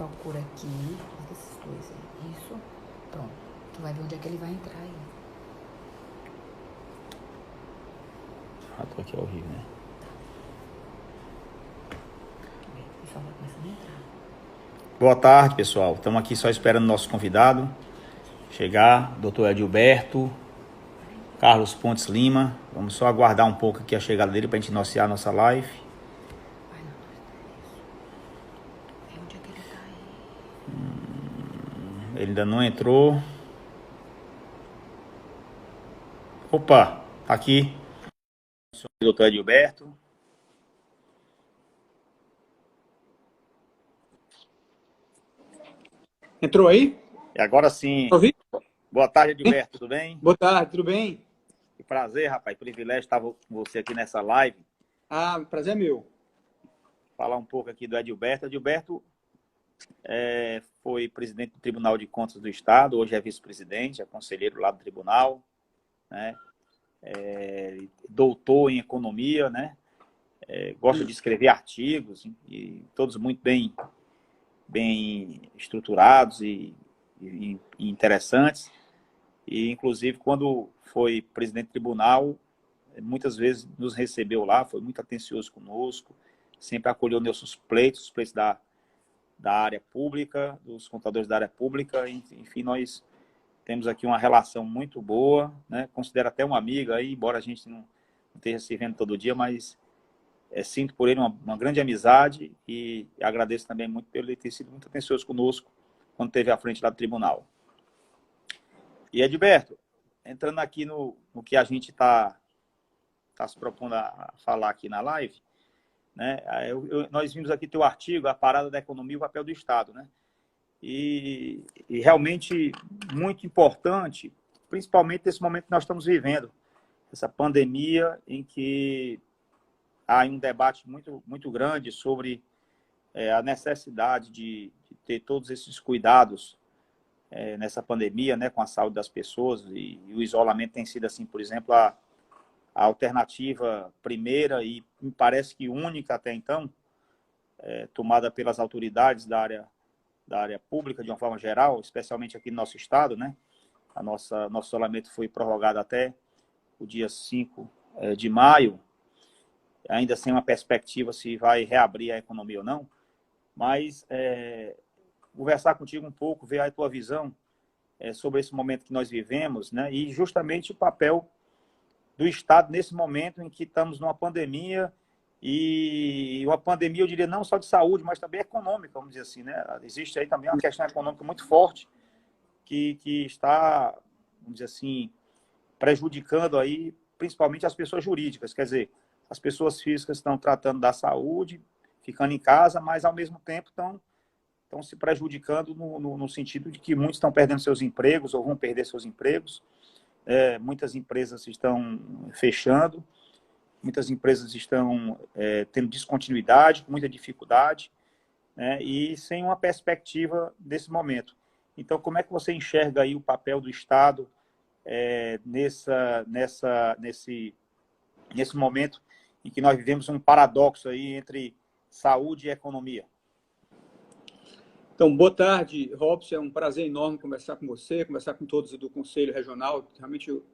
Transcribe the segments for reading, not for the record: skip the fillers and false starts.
procura aqui, clica essas coisas aí. Isso, pronto. Tu vai ver onde é que ele vai entrar aí. Ah, tô aqui ao vivo, né? O pessoal vai começando a entrar. Boa tarde, pessoal. Estamos aqui só esperando o nosso convidado chegar, Dr. Edilberto Carlos Pontes Lima. Vamos só aguardar um pouco aqui a chegada dele para a gente iniciar a nossa live. Vai não, isso. Vê onde é que ele tá aí. Ele ainda não entrou. Opa, tá aqui. Dr. Edilberto. Entrou aí? E agora sim. Ouvi? Boa tarde, Edilberto. Tudo bem? Boa tarde, tudo bem? Que prazer, rapaz. Privilégio estar com você aqui nessa live. Ah, prazer é meu. Falar um pouco aqui do Edilberto. Edilberto foi presidente do Tribunal de Contas do Estado, hoje é vice-presidente, é conselheiro lá do tribunal, né? Doutor em economia, né? Gosta de escrever artigos e todos muito bem estruturados e interessantes. E, inclusive, quando foi presidente do tribunal, muitas vezes nos recebeu lá, foi muito atencioso conosco, sempre acolheu nossos pleitos, os pleitos da área pública, dos contadores da área pública. Enfim, nós temos aqui uma relação muito boa, né? Considero até uma amiga aí, embora a gente não esteja se vendo todo dia, mas sinto por ele uma grande amizade e agradeço também muito por ele ter sido muito atencioso conosco quando esteve à frente lá do tribunal. E, Edilberto, entrando aqui no que a gente está se propondo a falar aqui na live, né? Nós vimos aqui teu artigo, A Parada da Economia e o Papel do Estado, né? E realmente muito importante, principalmente nesse momento que nós estamos vivendo, essa pandemia em que há um debate muito grande sobre a necessidade de ter todos esses cuidados nessa pandemia, né, com a saúde das pessoas, e o isolamento tem sido, assim, por exemplo, a alternativa primeira e me parece que única até então, tomada pelas autoridades da área pública de uma forma geral, especialmente aqui no nosso estado, né? Nosso isolamento foi prorrogado até o dia 5 de maio, ainda sem uma perspectiva se vai reabrir a economia ou não, mas conversar contigo um pouco, ver a tua visão sobre esse momento que nós vivemos, né? E justamente o papel do Estado nesse momento em que estamos numa pandemia, e uma pandemia, eu diria, não só de saúde, mas também econômica, vamos dizer assim, né? Existe aí também uma questão econômica muito forte que está, vamos dizer assim, prejudicando aí principalmente as pessoas jurídicas. Quer dizer, as pessoas físicas estão tratando da saúde, ficando em casa, mas ao mesmo tempo estão se prejudicando no sentido de que muitos estão perdendo seus empregos ou vão perder seus empregos. Muitas empresas estão fechando, muitas empresas estão tendo descontinuidade, com muita dificuldade, né, e sem uma perspectiva desse momento. Então, como é que você enxerga aí o papel do Estado nesse momento em que nós vivemos um paradoxo aí entre saúde e economia? Então, boa tarde, Robson. É um prazer enorme conversar com você, conversar com todos do Conselho Regional. Realmente eu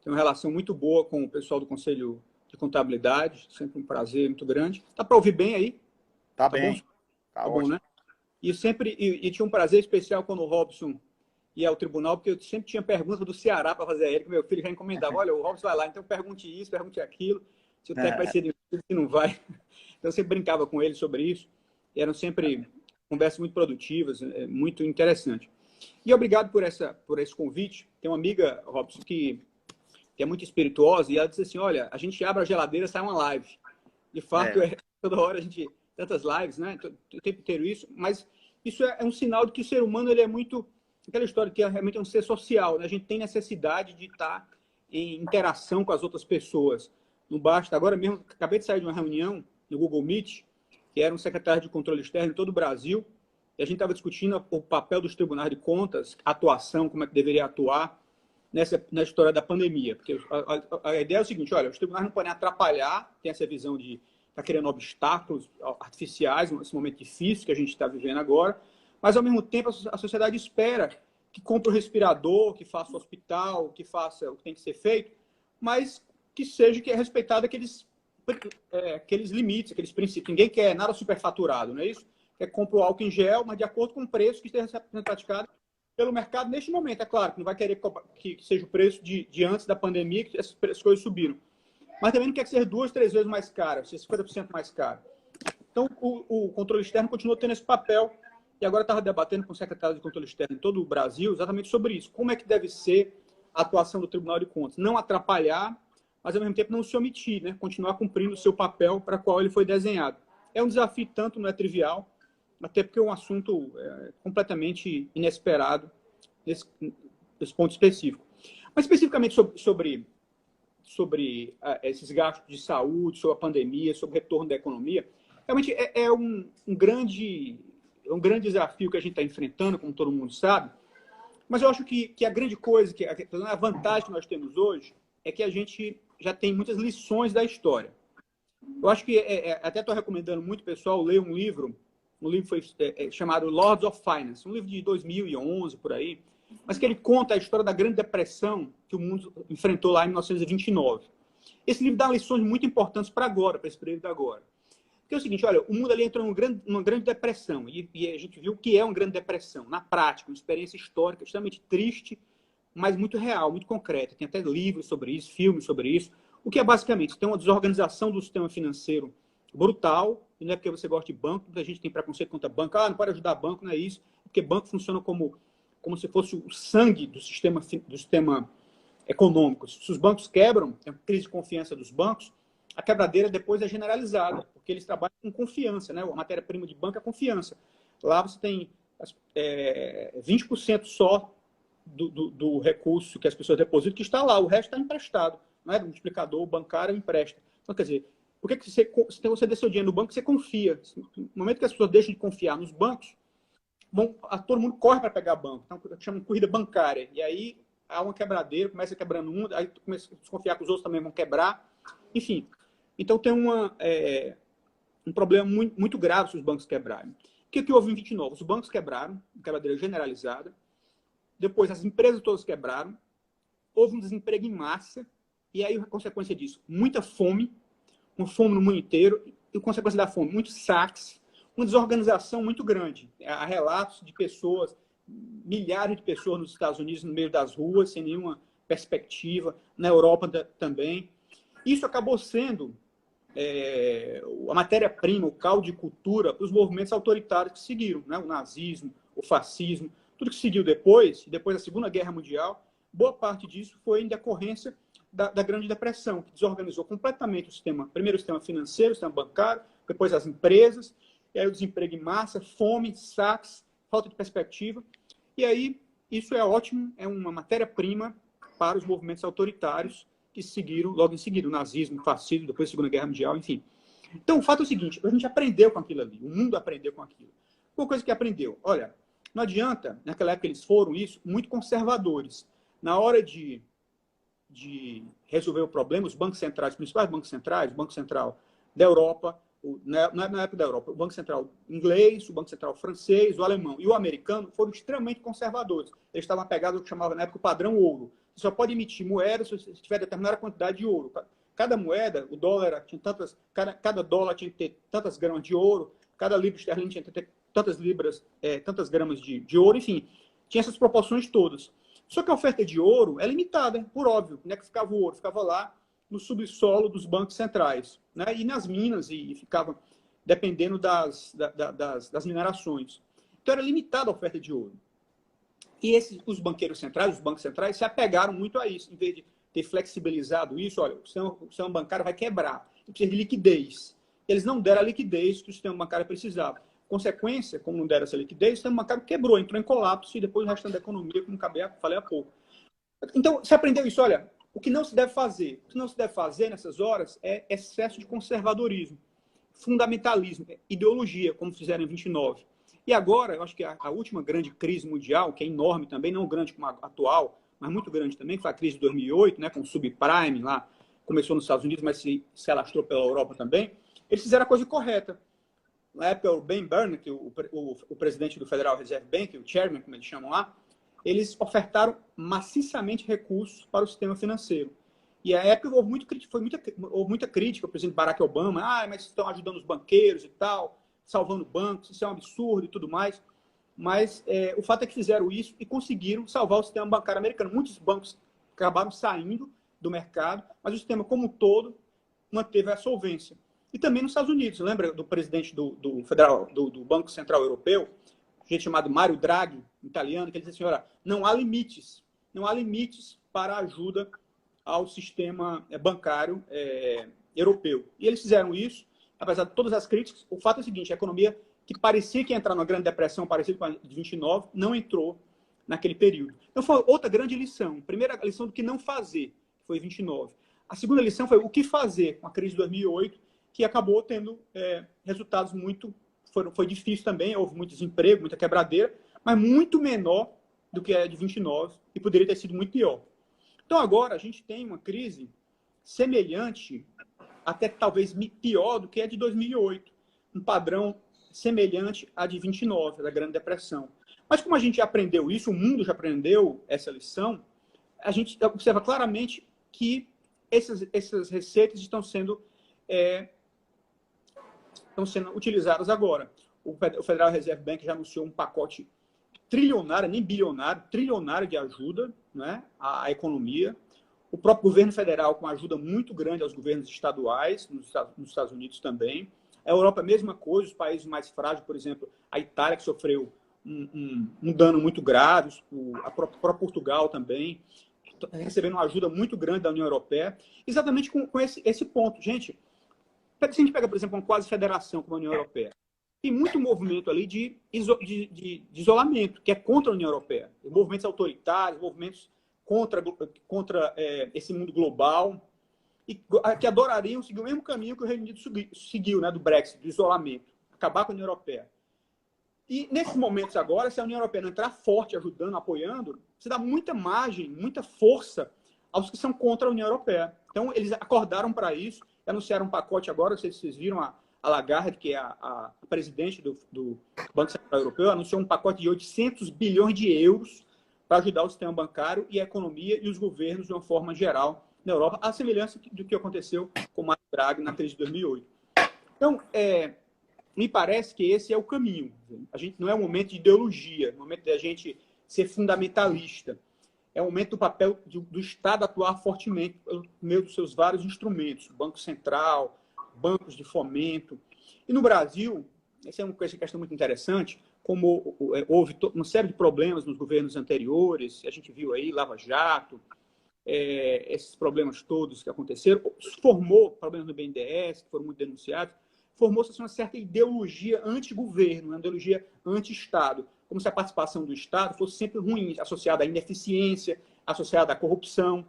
tenho uma relação muito boa com o pessoal do Conselho de Contabilidade, sempre um prazer muito grande. Dá para ouvir bem aí? Tá Tá bom? bem, tá Tá ótimo. bom, né? E tinha um prazer especial quando o Robson ia ao tribunal, porque eu sempre tinha perguntas do Ceará para fazer a ele, que meu filho já encomendava. Olha, o Robson vai lá, então pergunte isso, pergunte aquilo, se o técnico vai ser demitido, se não vai. Então eu sempre brincava com ele sobre isso. E eram sempre conversas muito produtivas, muito interessantes. E obrigado por esse convite. Tem uma amiga, Robson, que é muito espirituosa, e ela disse assim, olha, a gente abre a geladeira, sai uma live. De fato, toda hora a gente... Tantas lives, né? O tempo inteiro isso. Mas isso é um sinal de que o ser humano ele é muito... Aquela história que realmente é um ser social, né? A gente tem necessidade de estar em interação com as outras pessoas. Não basta... Agora mesmo, acabei de sair de uma reunião no Google Meet, que era um secretário de controle externo em todo o Brasil, e a gente estava discutindo o papel dos tribunais de contas, a atuação, como é que deveria atuar na história da pandemia. Porque a ideia é o seguinte, olha, os tribunais não podem atrapalhar, tem essa visão de estar criando obstáculos artificiais nesse momento difícil que a gente está vivendo agora, mas ao mesmo tempo a sociedade espera que compre o respirador, que faça o hospital, que faça o que tem que ser feito, mas que seja respeitado aqueles limites, aqueles princípios. Ninguém quer nada superfaturado, não é isso? Quer comprar o álcool em gel, mas de acordo com o preço que esteja sendo praticado pelo mercado neste momento. É claro que não vai querer que seja o preço de antes da pandemia, que essas coisas subiram. Mas também não quer que seja 2, 3 vezes mais caro, seja 50% mais caro. Então, o controle externo continua tendo esse papel. E agora estava debatendo com o secretário de controle externo em todo o Brasil exatamente sobre isso. Como é que deve ser a atuação do Tribunal de Contas? Não atrapalhar, mas ao mesmo tempo não se omitir, né? Continuar cumprindo o seu papel para o qual ele foi desenhado. É um desafio, tanto não é trivial, até porque é um assunto completamente inesperado nesse ponto específico. Mas especificamente sobre esses gastos de saúde, sobre a pandemia, sobre o retorno da economia, realmente é um grande desafio que a gente está enfrentando, como todo mundo sabe, mas eu acho que a grande coisa, a vantagem que nós temos hoje, é que a gente já tem muitas lições da história. Eu acho que, até estou recomendando muito, pessoal, ler um livro foi chamado Lords of Finance, um livro de 2011, por aí, mas que ele conta a história da Grande Depressão que o mundo enfrentou lá em 1929. Esse livro dá lições muito importantes para agora, para esse período de agora. Porque é o seguinte, olha, o mundo ali entrou numa grande depressão, e a gente viu o que é uma grande depressão, na prática, uma experiência histórica extremamente triste, mas muito real, muito concreta. Tem até livros sobre isso, filmes sobre isso. O que é basicamente, tem uma desorganização do sistema financeiro brutal, e não é porque você gosta de banco, muita gente tem preconceito contra banco, não pode ajudar banco, não é isso, porque banco funciona como se fosse o sangue do sistema econômico. Se os bancos quebram, tem uma crise de confiança dos bancos, a quebradeira depois é generalizada, porque eles trabalham com confiança, né? A matéria-prima de banco é confiança. Lá você tem 20% só do recurso que as pessoas depositam que está lá, o resto está emprestado. Não é? O multiplicador bancário empresta. Então, quer dizer, por que você deixa seu dinheiro no banco, você confia? No momento que as pessoas deixam de confiar nos bancos, todo mundo corre para pegar banco. Então, chama de corrida bancária. E aí há uma quebradeira, começa quebrando um, aí tu começa a desconfiar que os outros também vão quebrar. Enfim, então tem um problema muito, muito grave se os bancos quebrarem. O que houve em 29? Os bancos quebraram, quebradeira generalizada. Depois as empresas todas quebraram. Houve um desemprego em massa. E aí a consequência disso, muita fome, uma fome no mundo inteiro. E a consequência da fome, muitos saques, uma desorganização muito grande. Há relatos de pessoas, milhares de pessoas nos Estados Unidos no meio das ruas, sem nenhuma perspectiva. Na Europa também. Isso acabou sendo a matéria-prima, o caldo de cultura para os movimentos autoritários que seguiram, né? O nazismo, o fascismo, tudo que seguiu depois da Segunda Guerra Mundial, boa parte disso foi em decorrência da Grande Depressão, que desorganizou completamente o sistema, primeiro o sistema financeiro, o sistema bancário, depois as empresas, e aí o desemprego em massa, fome, saques, falta de perspectiva. E aí isso é ótimo, é uma matéria-prima para os movimentos autoritários que seguiram logo em seguida, o nazismo, o fascismo, depois a Segunda Guerra Mundial, enfim. Então, o fato é o seguinte, a gente aprendeu com aquilo ali, o mundo aprendeu com aquilo. Uma coisa que aprendeu, olha, não adianta, naquela época eles foram muito conservadores. Na hora de resolver o problema, os bancos centrais, os principais bancos centrais, o Banco Central da Europa, na época da Europa, o Banco Central inglês, o Banco Central francês, o alemão e o americano foram extremamente conservadores. Eles estavam apegados ao que chamava na época o padrão ouro. Você só pode emitir moeda se você tiver determinada quantidade de ouro. Cada moeda, o dólar tinha cada dólar tinha que ter tantas gramas de ouro, cada libra esterlina tinha que ter tantas gramas de ouro, enfim, tinha essas proporções todas. Só que a oferta de ouro é limitada, por óbvio, né? Que ficava o ouro, ficava lá no subsolo dos bancos centrais, né? E nas minas, e ficava dependendo das minerações. Então era limitada a oferta de ouro. E os banqueiros centrais, os bancos centrais, se apegaram muito a isso. Em vez de ter flexibilizado isso, olha, o sistema bancário vai quebrar, precisa de liquidez. Eles não deram a liquidez que o sistema bancário precisava. Consequência, como não deram essa liquidez, o sistema bancário quebrou, entrou em colapso e depois o restante da economia, como falei há pouco. Então, você aprendeu isso, olha, o que não se deve fazer? O que não se deve fazer nessas horas é excesso de conservadorismo, fundamentalismo, ideologia, como fizeram em 29. E agora, eu acho que a última grande crise mundial, que é enorme também, não grande como a atual, mas muito grande também, que foi a crise de 2008, né, com o subprime lá, começou nos Estados Unidos, mas se alastrou pela Europa também, eles fizeram a coisa correta. na época, o Ben Bernanke, o presidente do Federal Reserve Bank, o chairman, como eles chamam lá, eles ofertaram maciçamente recursos para o sistema financeiro. E a época houve muita crítica ao presidente Barack Obama, mas estão ajudando os banqueiros e tal, salvando bancos, isso é um absurdo e tudo mais. Mas o fato é que fizeram isso e conseguiram salvar o sistema bancário americano. Muitos bancos acabaram saindo do mercado, mas o sistema como um todo manteve a solvência. E também nos Estados Unidos, lembra do presidente do Banco Central Europeu, gente chamado Mario Draghi, italiano, que ele disse assim, olha, não há limites para a ajuda ao sistema bancário europeu. E eles fizeram isso, apesar de todas as críticas. O fato é o seguinte, a economia que parecia que ia entrar numa grande depressão, parecida com a de 29, não entrou naquele período. Então foi outra grande lição. Primeira lição do que não fazer, que foi 29. A segunda lição foi o que fazer com a crise de 2008, que acabou tendo resultados muito... Foi difícil também, houve muito desemprego, muita quebradeira, mas muito menor do que a de 29 e poderia ter sido muito pior. Então agora a gente tem uma crise semelhante, até talvez pior do que a de 2008. Um padrão semelhante à de 29, da Grande Depressão. Mas como a gente já aprendeu isso, o mundo já aprendeu essa lição, a gente observa claramente que essas receitas estão sendo utilizadas agora. O Federal Reserve Bank já anunciou um pacote trilionário, nem bilionário, trilionário de ajuda, né, à economia. O próprio governo federal com ajuda muito grande aos governos estaduais, nos Estados Unidos também. A Europa, a mesma coisa, os países mais frágeis, por exemplo, a Itália, que sofreu um dano muito grave, a própria Portugal também, recebendo uma ajuda muito grande da União Europeia, exatamente com esse ponto. Gente, se a gente pega, por exemplo, uma quase federação como a União Europeia, tem muito movimento ali de isolamento, que é contra a União Europeia. Movimentos autoritários, movimentos contra esse mundo global, e que adorariam seguir o mesmo caminho que o Reino Unido seguiu, né, do Brexit, do isolamento, acabar com a União Europeia. E nesses momentos agora, se a União Europeia não entrar forte, ajudando, apoiando, você dá muita margem, muita força aos que são contra a União Europeia. Então, eles acordaram para isso, anunciaram um pacote agora, não sei se vocês viram, a Lagarde, que é a presidente do Banco Central Europeu, anunciou um pacote de 800 bilhões de euros para ajudar o sistema bancário e a economia e os governos de uma forma geral na Europa, à semelhança do que aconteceu com o Mario Draghi na crise de 2008. Então, me parece que esse é o caminho. A gente não é um momento de ideologia, é um momento de a gente ser fundamentalista. É o momento do papel do Estado atuar fortemente por meio dos seus vários instrumentos, Banco Central, bancos de fomento. E no Brasil, essa é uma questão muito interessante, como houve uma série de problemas nos governos anteriores, a gente viu aí Lava Jato, esses problemas todos que aconteceram, formou problemas no BNDES, que foram muito denunciados, formou-se uma certa ideologia anti-governo, uma ideologia anti-Estado, como se a participação do Estado fosse sempre ruim, associada à ineficiência, associada à corrupção.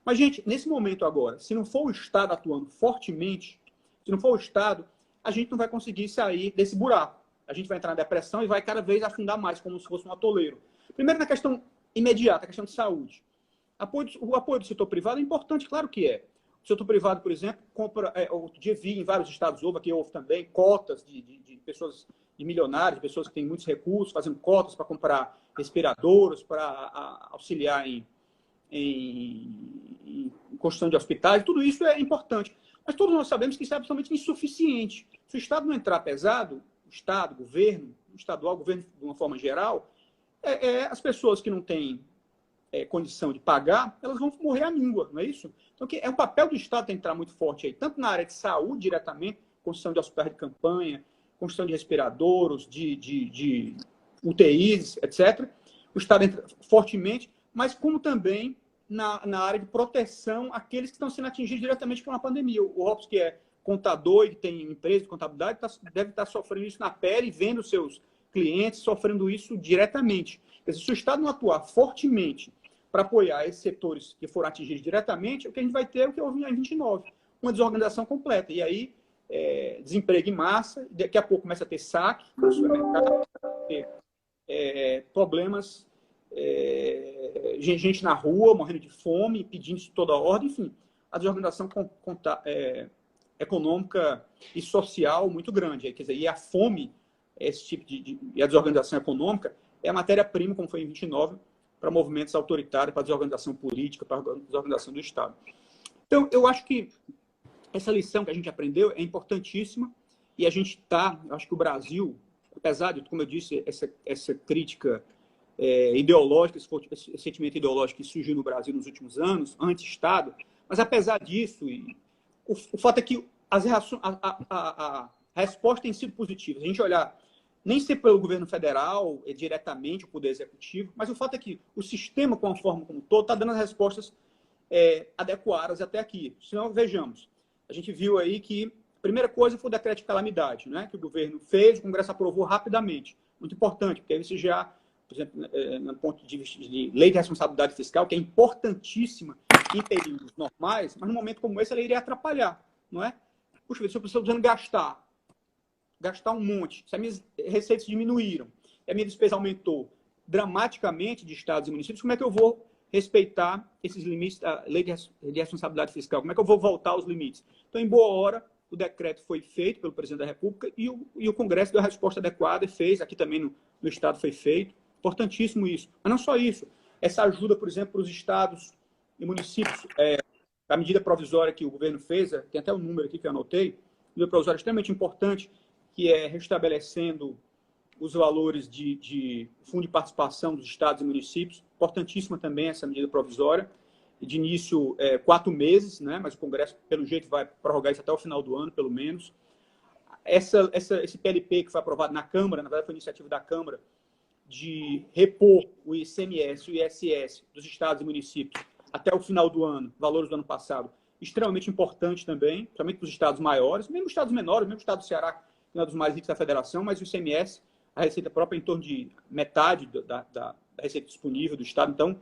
Mas, gente, nesse momento agora, se não for o Estado atuando fortemente, se não for o Estado, a gente não vai conseguir sair desse buraco. A gente vai entrar na depressão e vai cada vez afundar mais, como se fosse um atoleiro. Primeiro, na questão imediata, a questão de saúde. O apoio do setor privado é importante, claro que é. O setor privado, por exemplo, compra, outro dia vi em vários estados, aqui houve também cotas de pessoas, de milionários, de pessoas que têm muitos recursos, fazendo cotas para comprar respiradores, para auxiliar em construção de hospitais. Tudo isso é importante. Mas todos nós sabemos que isso é absolutamente insuficiente. Se o Estado não entrar pesado, o Estado, o governo, o estadual, o governo de uma forma geral, as pessoas que não têm condição de pagar, elas vão morrer à míngua, não é isso? Então, é o papel do Estado tem que entrar muito forte aí, tanto na área de saúde diretamente, construção de hospitais de campanha, construção de respiradores, de UTIs, etc. O Estado entra fortemente, mas como também na área de proteção àqueles que estão sendo atingidos diretamente por uma pandemia. O Robson, que é contador e que tem empresa de contabilidade, deve estar sofrendo isso na pele, vendo seus clientes sofrendo isso diretamente. Quer dizer, se o Estado não atuar fortemente para apoiar esses setores que foram atingidos diretamente, o que a gente vai ter é o que houve em 29, uma desorganização completa. E aí, desemprego em massa, daqui a pouco começa a ter saque no supermercado, ter problemas, gente na rua, morrendo de fome, pedindo de toda ordem, enfim. A desorganização econômica e social muito grande. Quer dizer, e a fome, esse tipo e a desorganização econômica, é a matéria-prima, como foi em 29, para movimentos autoritários, para desorganização política, para desorganização do Estado. Então, eu acho que essa lição que a gente aprendeu é importantíssima e a gente está, acho que o Brasil, apesar de, como eu disse, essa crítica ideológica, esse sentimento ideológico que surgiu no Brasil nos últimos anos, anti-Estado, mas apesar disso, o fato é que a resposta tem sido positiva. Se a gente olhar, nem sempre pelo governo federal, diretamente o Poder Executivo, mas o fato é que o sistema, com a forma como todo, está dando as respostas adequadas até aqui. Senão, vejamos, a gente viu aí que a primeira coisa foi o decreto de calamidade, né, que o governo fez, o Congresso aprovou rapidamente. Muito importante, porque aí você já, por exemplo, no ponto de vista de lei de responsabilidade fiscal, que é importantíssima em períodos normais, mas num momento como esse ela iria atrapalhar, não é? Puxa, se eu estou precisando gastar um monte, se as minhas receitas diminuíram, e a minha despesa aumentou dramaticamente de estados e municípios, como é que eu vou respeitar esses limites da lei de responsabilidade fiscal? Como é que eu vou voltar aos limites? Então, em boa hora, o decreto foi feito pelo presidente da República e o Congresso deu a resposta adequada e fez, aqui também no Estado foi feito. Importantíssimo isso. Mas não só isso. Essa ajuda, por exemplo, para os estados e municípios, a medida provisória que o governo fez, tem até um número aqui que eu anotei, medida provisória extremamente importante, que é restabelecendo os valores de fundo de participação dos estados e municípios. Importantíssima também essa medida provisória. De início, 4 meses, né? Mas o Congresso, pelo jeito, vai prorrogar isso até o final do ano, pelo menos. Esse PLP que foi aprovado na Câmara, na verdade foi iniciativa da Câmara, de repor o ICMS e o ISS dos estados e municípios até o final do ano, valores do ano passado, extremamente importante também, principalmente para os estados maiores, mesmo os estados menores, mesmo o estado do Ceará, que não é dos mais ricos da federação, mas o ICMS, a receita própria, é em torno de metade da receita disponível do estado. Então,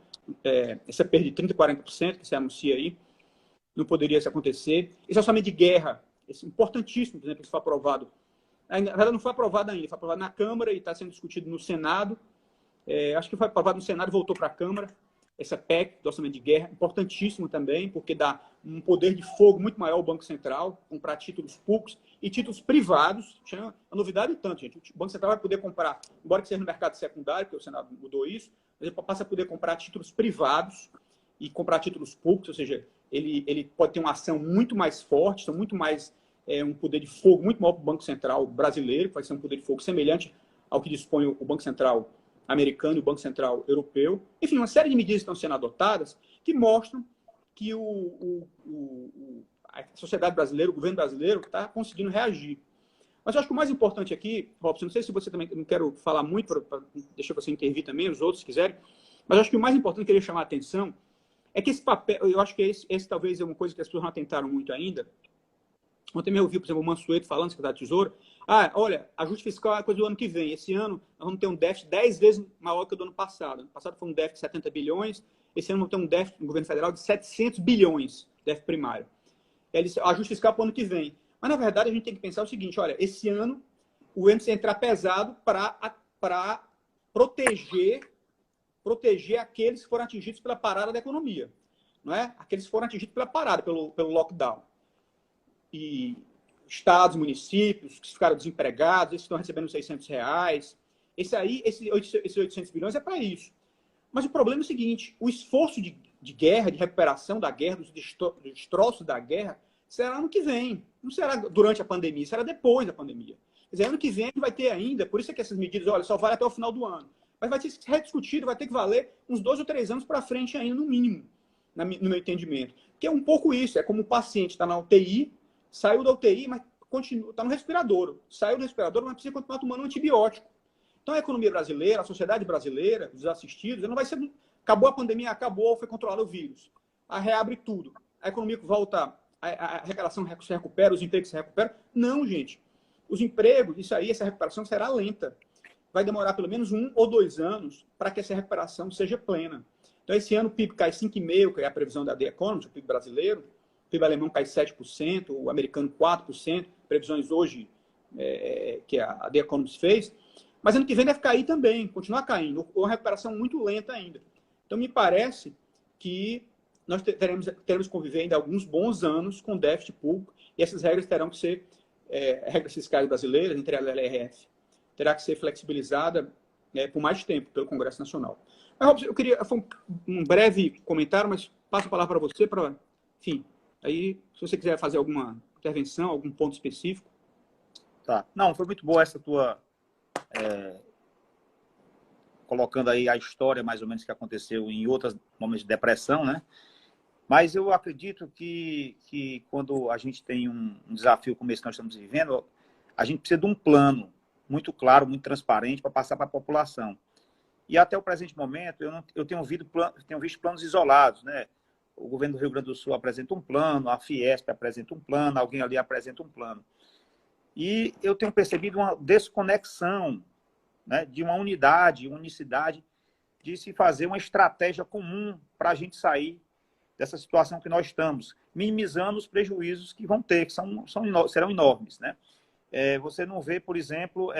essa perda de 30%, 40% que se anuncia aí, não poderia isso acontecer. Esse orçamento de guerra, esse importantíssimo, por exemplo, que foi aprovado. Na verdade, não foi aprovado ainda, foi aprovado na Câmara e está sendo discutido no Senado. Acho que foi aprovado no Senado e voltou para a Câmara. Essa PEC do orçamento de guerra, importantíssimo também, porque dá um poder de fogo muito maior ao Banco Central, comprar títulos públicos e títulos privados. Chama a novidade tanto, gente. O Banco Central vai poder comprar, embora que seja no mercado secundário, porque o Senado mudou isso, mas ele passa a poder comprar títulos privados e comprar títulos públicos, ou seja, ele pode ter uma ação muito mais forte, são muito mais um poder de fogo muito maior para o Banco Central brasileiro, que vai ser um poder de fogo semelhante ao que dispõe o Banco Central americano e o Banco Central europeu. Enfim, uma série de medidas estão sendo adotadas que mostram que a sociedade brasileira, o governo brasileiro, está conseguindo reagir. Mas eu acho que o mais importante aqui, Robson, não sei se você também, não quero falar muito, deixa você intervir também, os outros se quiserem, mas eu acho que o mais importante que eu queria chamar a atenção é que esse papel, eu acho que esse talvez é uma coisa que as pessoas não atentaram muito ainda. Ontem me ouviu, por exemplo, o Mansueto falando, secretário de Tesouro, olha, ajuste fiscal é coisa do ano que vem. Esse ano nós vamos ter um déficit 10 vezes maior que o do ano passado. Ano passado foi um déficit de 70 bilhões, esse ano vamos ter um déficit no governo federal de 700 bilhões, déficit primário. Ele disse, ajuste fiscal para o ano que vem. Mas, na verdade, a gente tem que pensar o seguinte, olha, esse ano o governo precisa entrar pesado para proteger aqueles que foram atingidos pela parada da economia. Não é? Aqueles que foram atingidos pela parada, pelo lockdown. E estados, municípios que ficaram desempregados, esses estão recebendo R$600. Esses 800 bilhões é para isso. Mas o problema é o seguinte, o esforço de guerra, de recuperação da guerra, dos destroços da guerra, será ano que vem. Não será durante a pandemia, será depois da pandemia. Quer dizer, ano que vem a gente vai ter ainda, por isso é que essas medidas, olha, só vale até o final do ano. Mas vai ser rediscutido, vai ter que valer uns 2 ou 3 anos para frente ainda, no mínimo, no meu entendimento. Que é um pouco isso, é como o paciente está na UTI, saiu da UTI, mas está no respirador. Saiu do respirador, mas precisa continuar tomando um antibiótico. Então, a economia brasileira, a sociedade brasileira, os assistidos, não vai ser... Acabou a pandemia, acabou, foi controlado o vírus. Aí reabre tudo. A economia volta, a arrecadação se recupera, os empregos se recuperam. Não, gente. Os empregos, isso aí, essa recuperação será lenta. Vai demorar pelo menos 1 ou 2 anos para que essa recuperação seja plena. Então, esse ano o PIB cai 5,5%, que é a previsão da The Economist, o PIB brasileiro. O PIB alemão cai 7%, o americano 4%, previsões hoje que a The Economist fez. Mas ano que vem deve cair também, continuar caindo, uma recuperação muito lenta ainda. Então, me parece que nós teremos que conviver ainda alguns bons anos com déficit público, E essas regras terão que ser, regras fiscais brasileiras, entre a LRF, terá que ser flexibilizada por mais tempo pelo Congresso Nacional. Mas, Robson, eu queria, foi um breve comentário, mas passo a palavra para você, enfim, aí, se você quiser fazer alguma intervenção, algum ponto específico. Tá. Não, foi muito boa essa tua... colocando aí a história, mais ou menos, que aconteceu em outros momentos de depressão, né? Mas eu acredito que quando a gente tem um desafio como esse que nós estamos vivendo, a gente precisa de um plano muito claro, muito transparente, para passar para a população. E até o presente momento, eu tenho visto planos isolados, né? O governo do Rio Grande do Sul apresenta um plano, a Fiesp apresenta um plano, alguém ali apresenta um plano. E eu tenho percebido uma desconexão, né, de uma unicidade, de se fazer uma estratégia comum para a gente sair dessa situação que nós estamos, minimizando os prejuízos que vão ter, que serão enormes, né? Você não vê, por exemplo,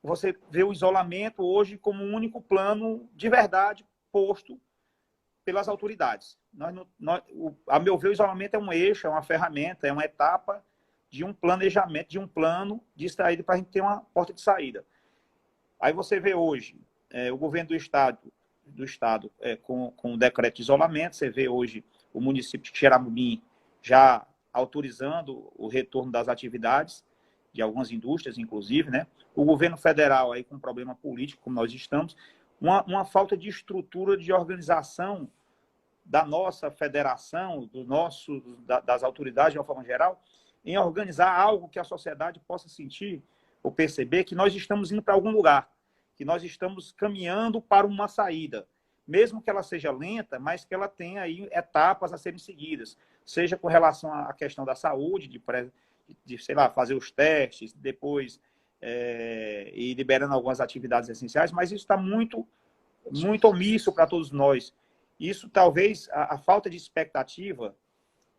você vê o isolamento hoje como um único plano de verdade posto pelas autoridades. A meu ver, o isolamento é um eixo, é uma ferramenta, é uma etapa de um planejamento, de um plano de saída para a gente ter uma porta de saída. Aí você vê hoje o governo do Estado com o decreto de isolamento, você vê hoje o município de Xeramobim já autorizando o retorno das atividades de algumas indústrias, inclusive, né? O governo federal aí com problema político, como nós estamos, uma falta de estrutura de organização da nossa federação, das autoridades de uma forma geral, em organizar algo que a sociedade possa sentir ou perceber que nós estamos indo para algum lugar, que nós estamos caminhando para uma saída, mesmo que ela seja lenta, mas que ela tenha aí etapas a serem seguidas, seja com relação à questão da saúde, sei lá, fazer os testes, depois ir liberando algumas atividades essenciais, mas isso está muito, muito omisso para todos nós. Isso, talvez, a falta de expectativa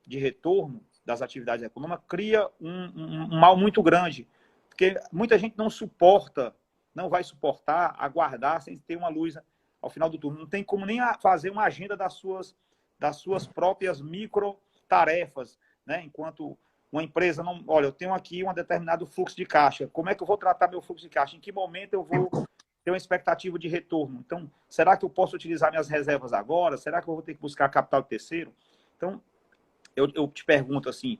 de retorno das atividades econômicas cria um mal muito grande, porque muita gente não vai suportar aguardar sem ter uma luz ao final do turno. Não tem como nem fazer uma agenda das suas próprias micro tarefas, né? Enquanto uma empresa não... Olha, eu tenho aqui um determinado fluxo de caixa. Como é que eu vou tratar meu fluxo de caixa? Em que momento eu vou ter uma expectativa de retorno? Então, será que eu posso utilizar minhas reservas agora? Será que eu vou ter que buscar capital de terceiro? Então, eu te pergunto assim,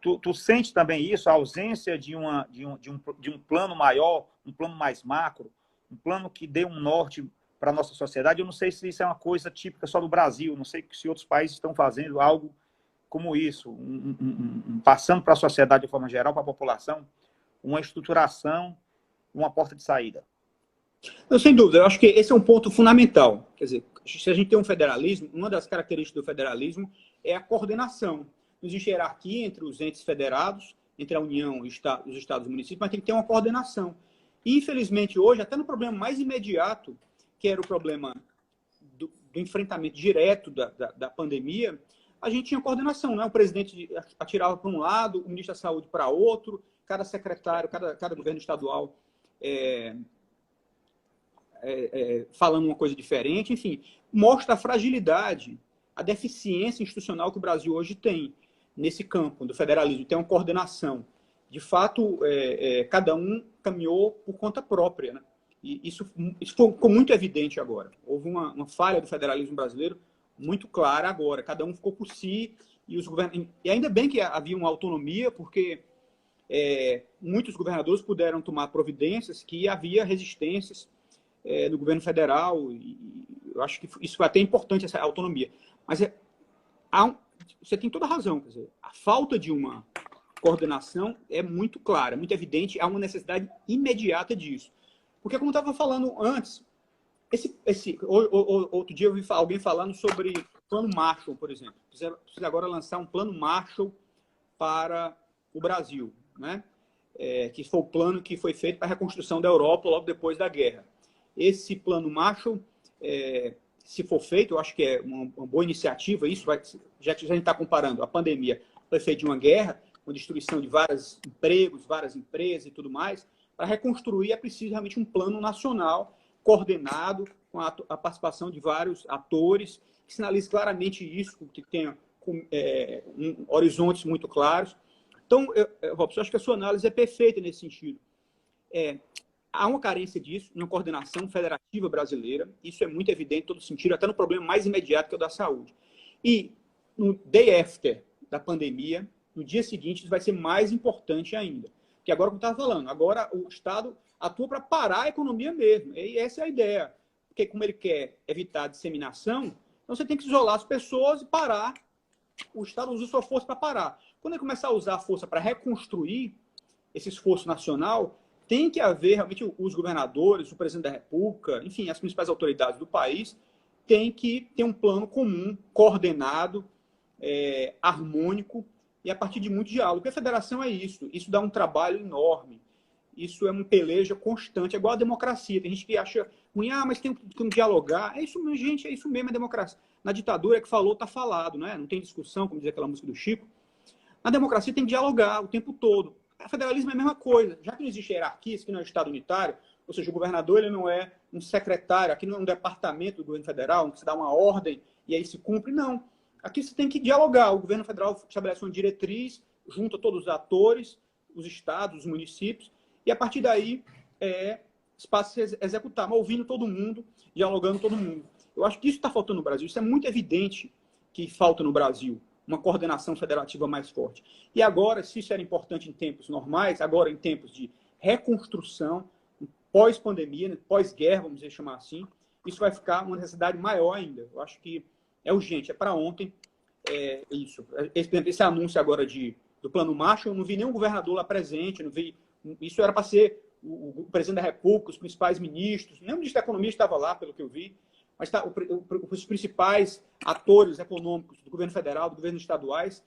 tu sente também isso, a ausência de um plano maior, um plano mais macro, um plano que dê um norte para a nossa sociedade? Eu não sei se isso é uma coisa típica só do Brasil, não sei se outros países estão fazendo algo como isso, passando para a sociedade de forma geral, para a população, uma estruturação, uma porta de saída. Não, sem dúvida, eu acho que esse é um ponto fundamental. Quer dizer, se a gente tem um federalismo, uma das características do federalismo é a coordenação. Não existe hierarquia entre os entes federados, entre a União, os estados e os municípios, mas tem que ter uma coordenação. E, infelizmente, hoje, até no problema mais imediato, que era o problema do enfrentamento direto da pandemia, a gente tinha coordenação, né? O presidente atirava para um lado, o ministro da Saúde para outro, cada secretário, cada governo estadual falando uma coisa diferente, enfim, mostra a fragilidade, a deficiência institucional que o Brasil hoje tem nesse campo do federalismo, tem uma coordenação. De fato, cada um caminhou por conta própria, né? E isso ficou muito evidente agora. Houve uma falha do federalismo brasileiro muito clara agora. Cada um ficou por si e ainda bem que havia uma autonomia, porque muitos governadores puderam tomar providências que havia resistências no governo federal, e eu acho que isso foi até importante, essa autonomia. Mas você tem toda a razão, quer dizer, a falta de uma coordenação é muito clara, muito evidente, há uma necessidade imediata disso. Porque, como eu estava falando antes, outro dia eu vi alguém falando sobre plano Marshall, por exemplo. Precisa agora lançar um plano Marshall para o Brasil, né? Que foi o plano que foi feito para a reconstrução da Europa logo depois da guerra. Esse plano Marshall, se for feito, eu acho que é uma boa iniciativa. Isso já que a gente está comparando a pandemia, foi feito de uma guerra, com destruição de vários empregos, várias empresas e tudo mais. Para reconstruir é preciso realmente um plano nacional coordenado com a participação de vários atores que sinalize claramente isso, que tenha horizontes muito claros. Então, Robson, eu acho que a sua análise é perfeita nesse sentido. Há uma carência disso, uma coordenação federativa brasileira, isso é muito evidente em todo sentido, até no problema mais imediato que é o da saúde. E no day after da pandemia, no dia seguinte, isso vai ser mais importante ainda. Porque agora, como eu estava falando, agora o Estado atua para parar a economia mesmo. E essa é a ideia. Porque como ele quer evitar a disseminação, então você tem que isolar as pessoas e parar. O Estado usa sua força para parar. Quando ele começar a usar a força para reconstruir esse esforço nacional, tem que haver realmente os governadores, o presidente da República, enfim, as principais autoridades do país, tem que ter um plano comum, coordenado, harmônico, e a partir de muito diálogo. Porque a federação é isso. Isso dá um trabalho enorme. Isso é uma peleja constante. É igual a democracia. Tem gente que acha ruim, mas tem que dialogar. É isso mesmo, gente, é isso mesmo, a democracia. Na ditadura é que falou, tá falado, né? Não tem discussão, como diz aquela música do Chico. Na democracia tem que dialogar o tempo todo. O federalismo é a mesma coisa. Já que não existe hierarquia, isso aqui não é um Estado unitário, ou seja, o governador ele não é um secretário, aqui não é um departamento do governo federal, que se dá uma ordem e aí se cumpre, não. Aqui você tem que dialogar. O governo federal estabelece uma diretriz, junta todos os atores, os estados, os municípios, e a partir daí passa a executar, mas ouvindo todo mundo, dialogando todo mundo. Eu acho que isso está faltando no Brasil. Isso é muito evidente que falta no Brasil, uma coordenação federativa mais forte. E agora, se isso era importante em tempos normais, agora em tempos de reconstrução, pós-pandemia, pós-guerra, vamos dizer, chamar assim, isso vai ficar uma necessidade maior ainda. Eu acho que é urgente, é para ontem isso. Esse anúncio agora do Plano Marshall, eu não vi nenhum governador lá presente, não vi. Isso era para ser o presidente da República, os principais ministros, nem o ministro da Economia estava lá, pelo que eu vi, mas os principais atores econômicos do governo federal, do governo estaduais,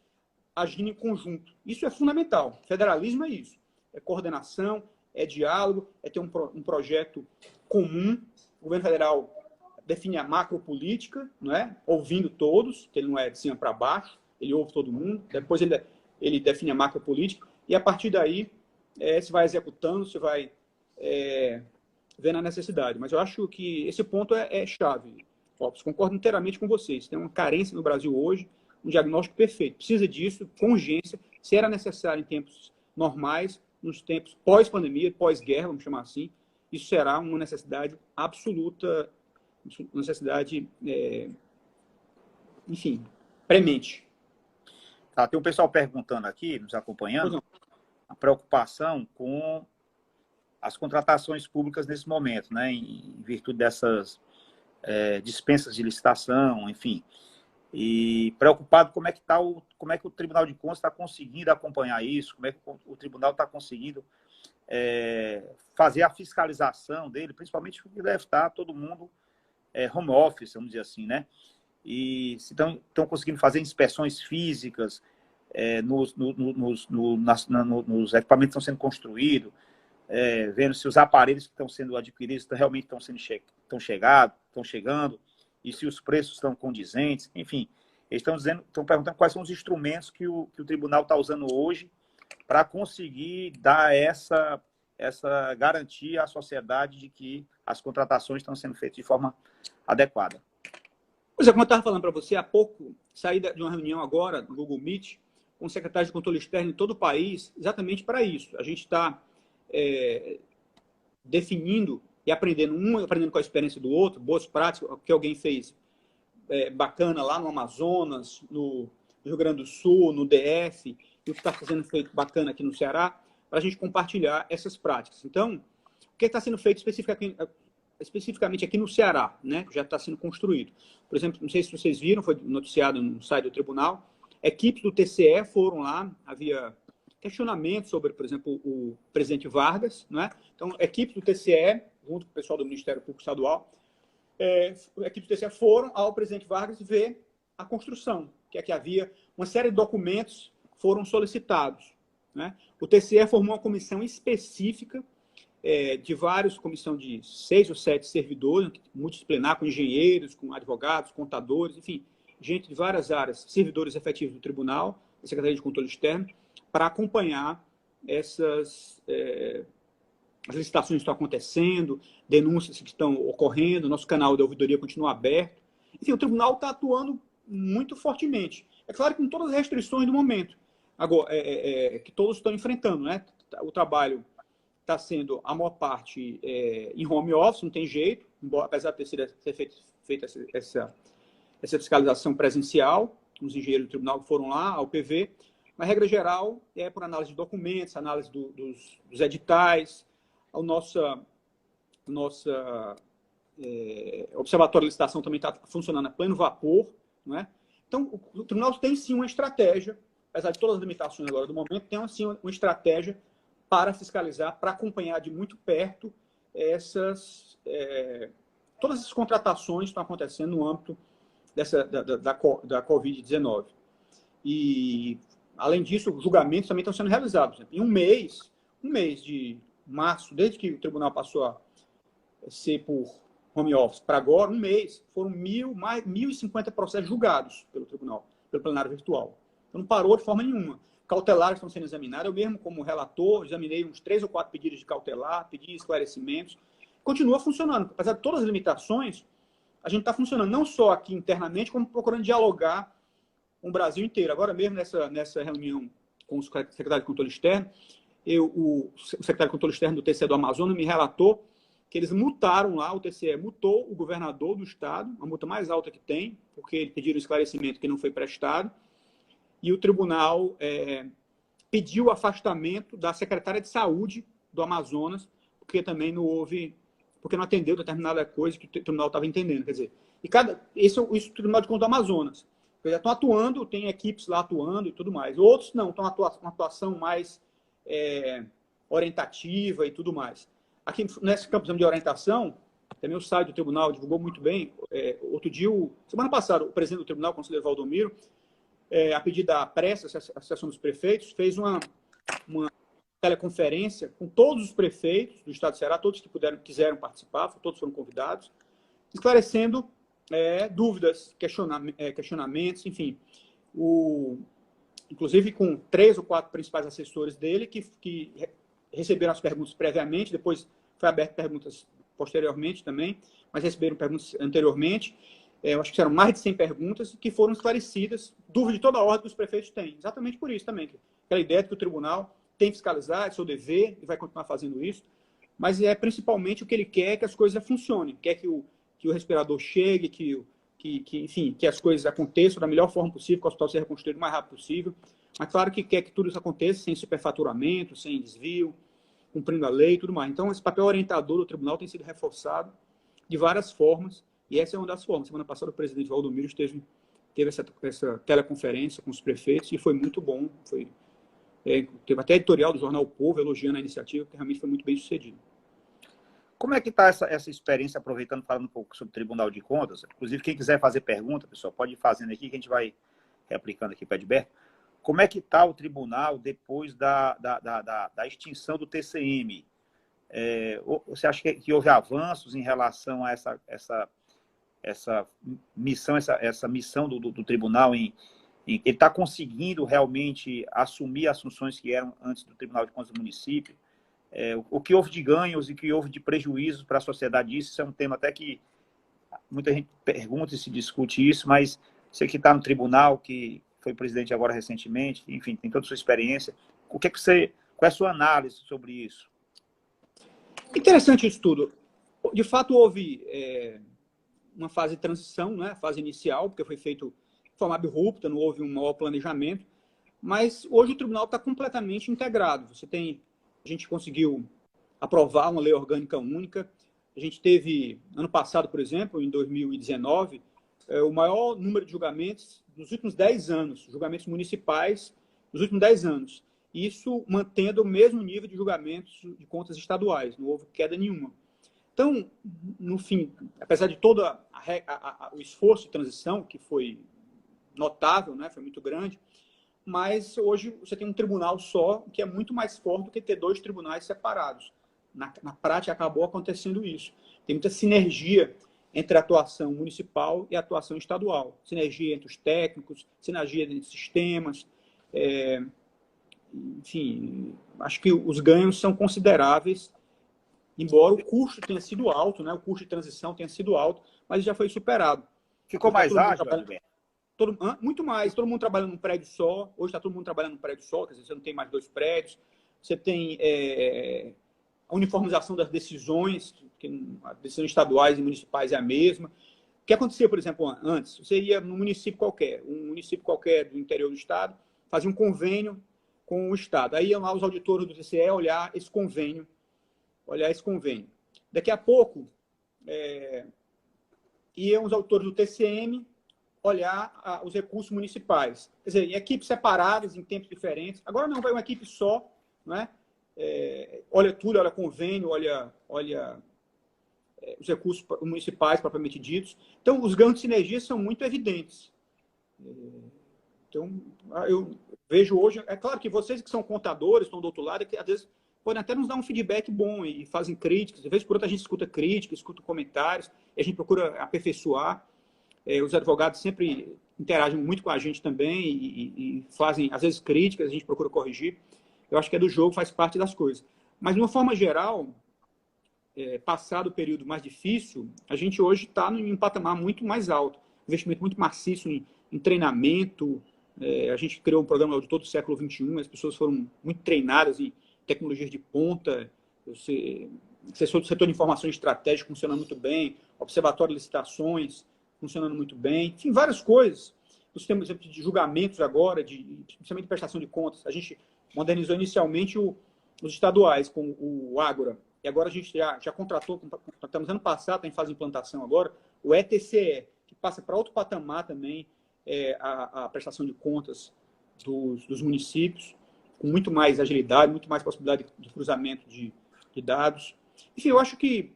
agindo em conjunto. Isso é fundamental. Federalismo é isso. É coordenação, é diálogo, é ter um projeto comum. O governo federal define a macropolítica, não é? Ouvindo todos, que ele não é de cima para baixo, ele ouve todo mundo. Depois ele define a macropolítica e a partir daí se vai executando, se vai vendo a necessidade. Mas eu acho que esse ponto é chave. Concordo inteiramente com vocês. Tem uma carência no Brasil hoje, um diagnóstico perfeito. Precisa disso com urgência, se era necessário em tempos normais, nos tempos pós-pandemia, pós-guerra, vamos chamar assim, isso será uma necessidade absoluta, uma necessidade, enfim, premente. Tá, tem um pessoal perguntando aqui, nos acompanhando, a preocupação com as contratações públicas nesse momento, né, em virtude dessas dispensas de licitação, enfim, e preocupado como é que o Tribunal de Contas está conseguindo acompanhar isso, como é que o Tribunal está conseguindo fazer a fiscalização dele, principalmente porque deve estar todo mundo home office, vamos dizer assim, né? E se estão conseguindo fazer inspeções físicas nos equipamentos que estão sendo construídos, vendo se os aparelhos que estão sendo adquiridos realmente estão chegando, e se os preços estão condizentes, enfim. Eles estão perguntando quais são os instrumentos que o tribunal está usando hoje para conseguir dar essa garantia à sociedade de que as contratações estão sendo feitas de forma adequada. Pois é, como eu estava falando para você há pouco, saí de uma reunião agora no Google Meet com o secretário de Controle Externo em todo o país, exatamente para isso. A gente está definindo e aprendendo com a experiência do outro, boas práticas, o que alguém fez bacana lá no Amazonas, no Rio Grande do Sul, no DF, e o que está sendo feito bacana aqui no Ceará, para a gente compartilhar essas práticas. Então, o que está sendo feito especificamente aqui no Ceará, né? Já está sendo construído. Por exemplo, não sei se vocês viram, foi noticiado no site do tribunal, equipes do TCE foram lá, havia questionamento sobre, por exemplo, o presidente Vargas, não é? Então, equipes do TCE, junto com o pessoal do Ministério Público Estadual, equipes do TCE foram ao presidente Vargas ver a construção, que aqui havia uma série de documentos que foram solicitados, né? O TCE formou uma comissão específica comissão de 6 ou 7 servidores, multidisciplinar, com engenheiros, com advogados, contadores, enfim, gente de várias áreas, servidores efetivos do tribunal, da Secretaria de Controle Externo, para acompanhar as licitações que estão acontecendo, denúncias que estão ocorrendo, nosso canal de ouvidoria continua aberto. Enfim, o tribunal está atuando muito fortemente. É claro que com todas as restrições do momento, agora, que todos estão enfrentando, né? O trabalho está sendo, a maior parte, em home office, não tem jeito, apesar de ter feita essa fiscalização presencial, os engenheiros do tribunal foram lá, ao PV, mas, regra geral, é por análise de documentos, análise dos editais, o nosso observatório de licitação também está funcionando a pleno vapor, não é? Então, o tribunal tem, sim, uma estratégia, apesar de todas as limitações agora do momento, tem, sim, uma estratégia para fiscalizar, para acompanhar de muito perto todas as contratações que estão acontecendo no âmbito da Covid-19. E, além disso, os julgamentos também estão sendo realizados. Em um mês de março, desde que o tribunal passou a ser por home office para agora, um mês, foram mais 1.050 processos julgados pelo tribunal, pelo plenário virtual. Então, não parou de forma nenhuma. Cautelares estão sendo examinados. Eu mesmo, como relator, examinei uns 3 ou 4 pedidos de cautelar, pedi esclarecimentos. Continua funcionando. Apesar de todas as limitações, a gente está funcionando não só aqui internamente, como procurando dialogar com o Brasil inteiro. Agora mesmo, nessa reunião com o secretário de Controle Externo, o secretário de Controle Externo do TCE do Amazonas me relatou que eles multaram lá, o TCE multou o governador do estado, a multa mais alta que tem, porque eles pediram esclarecimento que não foi prestado, e o tribunal pediu o afastamento da secretária de saúde do Amazonas, porque também não houve, porque não atendeu determinada coisa que o tribunal estava entendendo. Quer dizer, esse é o Tribunal de Contas do Amazonas. Eles já estão atuando, tem equipes lá atuando e tudo mais. Outros não, estão uma atuação mais orientativa e tudo mais. Aqui nesse campo de orientação, também o site do tribunal divulgou muito bem. Outro dia, semana passada, o presidente do tribunal, o conselheiro Valdomiro, a pedido da pressa, a Associação dos Prefeitos, fez uma teleconferência com todos os prefeitos do estado do Ceará, todos que quiseram participar, todos foram convidados, esclarecendo dúvidas, questionamentos, enfim. Inclusive com 3 ou 4 principais assessores dele que receberam as perguntas previamente, depois foi aberto perguntas posteriormente também, mas receberam perguntas anteriormente. Eu acho que eram mais de 100 perguntas que foram esclarecidas, dúvida de toda a ordem que os prefeitos têm. Exatamente por isso também. Aquela ideia de que o tribunal tem que fiscalizar, é seu dever, e vai continuar fazendo isso, mas principalmente o que ele quer é que as coisas funcionem, quer que o respirador chegue, enfim, que as coisas aconteçam da melhor forma possível, que o hospital seja reconstruído o mais rápido possível. Mas claro que quer que tudo isso aconteça sem superfaturamento, sem desvio, cumprindo a lei e tudo mais. Então, esse papel orientador do tribunal tem sido reforçado de várias formas, e essa é uma das formas. Semana passada, o presidente Valdomiro teve essa teleconferência com os prefeitos, e foi muito bom. Teve até editorial do jornal O Povo elogiando a iniciativa, que realmente foi muito bem sucedida. Como é que está essa experiência, aproveitando, falando um pouco sobre o Tribunal de Contas? Inclusive, quem quiser fazer pergunta, pessoal, pode ir fazendo aqui, que a gente vai replicando aqui para o Edberto. Como é que está o tribunal depois da extinção do TCM? Você acha que houve avanços em relação a essa missão do tribunal ele está conseguindo realmente assumir as funções que eram antes do Tribunal de Contas do município? O que houve de ganhos e o que houve de prejuízos para a sociedade? Isso é um tema até que muita gente pergunta e se discute isso, mas você que está no tribunal, que foi presidente agora recentemente, enfim, tem toda a sua experiência, qual é a sua análise sobre isso? Interessante isso tudo. De fato, houve uma fase de transição, né? Fase inicial, porque foi feito de forma abrupta, não houve um maior planejamento, mas hoje o tribunal está completamente integrado. A gente conseguiu aprovar uma lei orgânica única. A gente teve, ano passado, por exemplo, em 2019, o maior número de julgamentos nos últimos 10 anos, julgamentos municipais nos últimos 10 anos. Isso mantendo o mesmo nível de julgamentos de contas estaduais, não houve queda nenhuma. Então, no fim, apesar de todo o esforço de transição, que foi notável, né, foi muito grande, mas hoje você tem um tribunal só, que é muito mais forte do que ter 2 tribunais separados. Na prática, acabou acontecendo isso. Tem muita sinergia entre a atuação municipal e a atuação estadual. Sinergia entre os técnicos, sinergia entre sistemas. Enfim, acho que os ganhos são consideráveis, embora o custo tenha sido alto, né? O custo de transição tenha sido alto, mas já foi superado. Ficou mais ágil, Alberto? Muito mais. Todo mundo trabalhando num prédio só. Hoje está todo mundo trabalhando num prédio só, quer dizer, você não tem mais 2 prédios. Você tem a uniformização das decisões, que as decisões estaduais e municipais é a mesma. O que acontecia, por exemplo, antes? Você ia num município qualquer, do interior do estado, fazia um convênio com o estado. Aí iam lá os auditores do TCE olhar esse convênio. Daqui a pouco, iam os auditores do TCM olhar os recursos municipais. Quer dizer, em equipes separadas, em tempos diferentes. Agora não, vai uma equipe só, né? Olha tudo, olha convênio, olha os recursos municipais propriamente ditos. Então, os ganhos de sinergia são muito evidentes. Então, eu vejo hoje... É claro que vocês que são contadores, estão do outro lado, que às vezes podem até nos dar um feedback bom e fazem críticas. De vez por outra, a gente escuta críticas, escuta comentários, e a gente procura aperfeiçoar. Os advogados sempre interagem muito com a gente também e fazem, às vezes, críticas, a gente procura corrigir. Eu acho que é do jogo, faz parte das coisas. Mas, de uma forma geral, passado o período mais difícil, a gente hoje está em um patamar muito mais alto. Investimento muito maciço em treinamento. A gente criou um programa de todo o século XXI, as pessoas foram muito treinadas em tecnologias de ponta, setor de informação estratégica funcionando muito bem, observatório de licitações funcionando muito bem, enfim, várias coisas. O sistema de julgamentos agora, principalmente de prestação de contas, a gente modernizou inicialmente os estaduais com o Ágora, e agora a gente já contratou, estamos ano passado, está em fase de implantação agora, o ETCE, que passa para outro patamar também, a prestação de contas dos municípios, com muito mais agilidade, muito mais possibilidade de cruzamento de dados. Enfim, eu acho que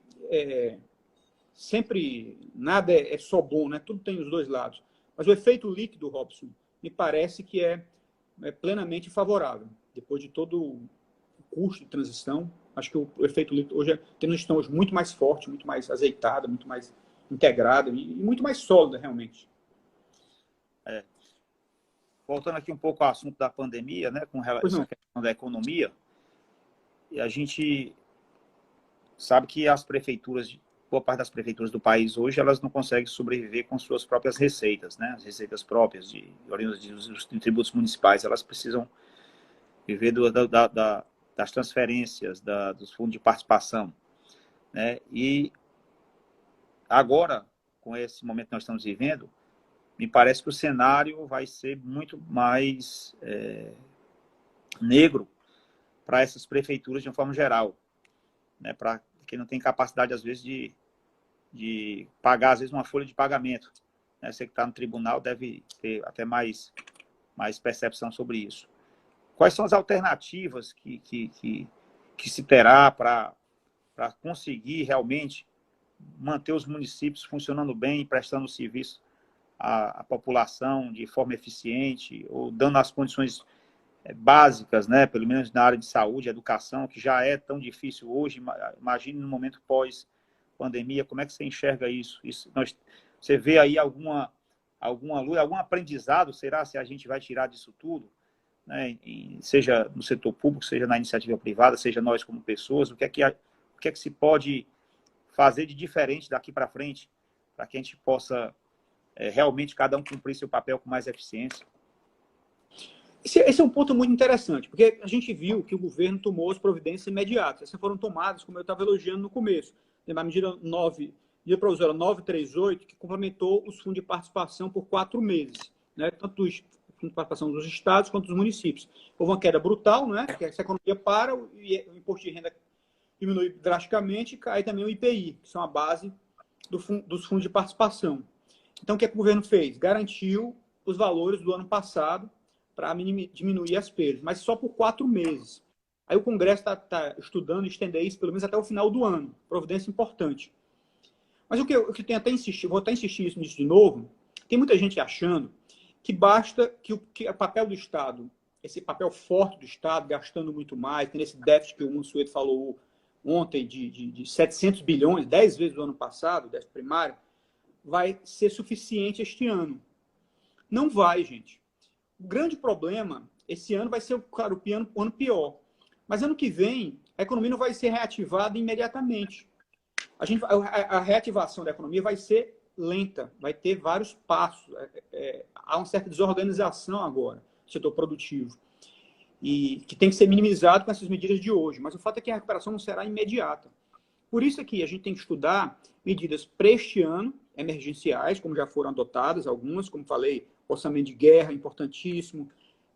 sempre nada é só bom, né? Tudo tem os dois lados. Mas o efeito líquido, Robson, me parece que é plenamente favorável. Depois de todo o custo de transição, acho que o efeito líquido hoje tem uma gestão hoje muito mais forte, muito mais azeitada, muito mais integrada e muito mais sólida, realmente. Voltando aqui um pouco ao assunto da pandemia, né, com relação à questão da economia, e a gente sabe que as prefeituras, boa parte das prefeituras do país hoje, elas não conseguem sobreviver com suas próprias receitas, né, as receitas próprias dos tributos municipais, elas precisam viver das transferências, dos fundos de participação, né, e agora, com esse momento que nós estamos vivendo, me parece que o cenário vai ser muito mais negro para essas prefeituras de uma forma geral, né? Para quem não tem capacidade, às vezes, de pagar, às vezes, uma folha de pagamento. Né? Você que está no tribunal deve ter até mais percepção sobre isso. Quais são as alternativas que se terá para conseguir realmente manter os municípios funcionando bem, prestando serviço a população de forma eficiente, ou dando as condições básicas, né, pelo menos na área de saúde, educação, que já é tão difícil hoje. Imagine no momento pós-pandemia, como é que você enxerga isso? Você vê aí alguma luz, algum aprendizado, será, se a gente vai tirar disso tudo, né, seja no setor público, seja na iniciativa privada, seja nós como pessoas, o que é que se pode fazer de diferente daqui para frente, para que a gente possa realmente cada um cumprir seu papel com mais eficiência? Esse é um ponto muito interessante, porque a gente viu que o governo tomou as providências imediatas. Essas foram tomadas, como eu estava elogiando no começo, na medida provisória 938, que complementou os fundos de participação por 4 meses, né? Tanto os fundos de participação dos estados quanto dos municípios. Houve uma queda brutal, né? Que essa economia para, o imposto de renda diminui drasticamente, e cai também o IPI, que são a base dos fundos de participação. Então, o que o governo fez? Garantiu os valores do ano passado para diminuir as perdas, mas só por 4 meses. Aí o Congresso está estudando estender isso pelo menos até o final do ano. Providência importante. Mas o que eu tenho até insistir, vou até insistir nisso de novo, tem muita gente achando que basta que o papel do Estado, esse papel forte do Estado, gastando muito mais, tem esse déficit que o Mansueto falou ontem de 700 bilhões, 10 vezes do ano passado, déficit primário, vai ser suficiente este ano. Não vai, gente. O grande problema, esse ano vai ser, claro, o ano pior. Mas ano que vem, a economia não vai ser reativada imediatamente. A reativação da economia vai ser lenta, vai ter vários passos. Há uma certa desorganização agora do setor produtivo, e que tem que ser minimizado com essas medidas de hoje. Mas o fato é que a recuperação não será imediata. Por isso aqui a gente tem que estudar medidas para este ano, emergenciais, como já foram adotadas algumas, como falei, orçamento de guerra, importantíssimo,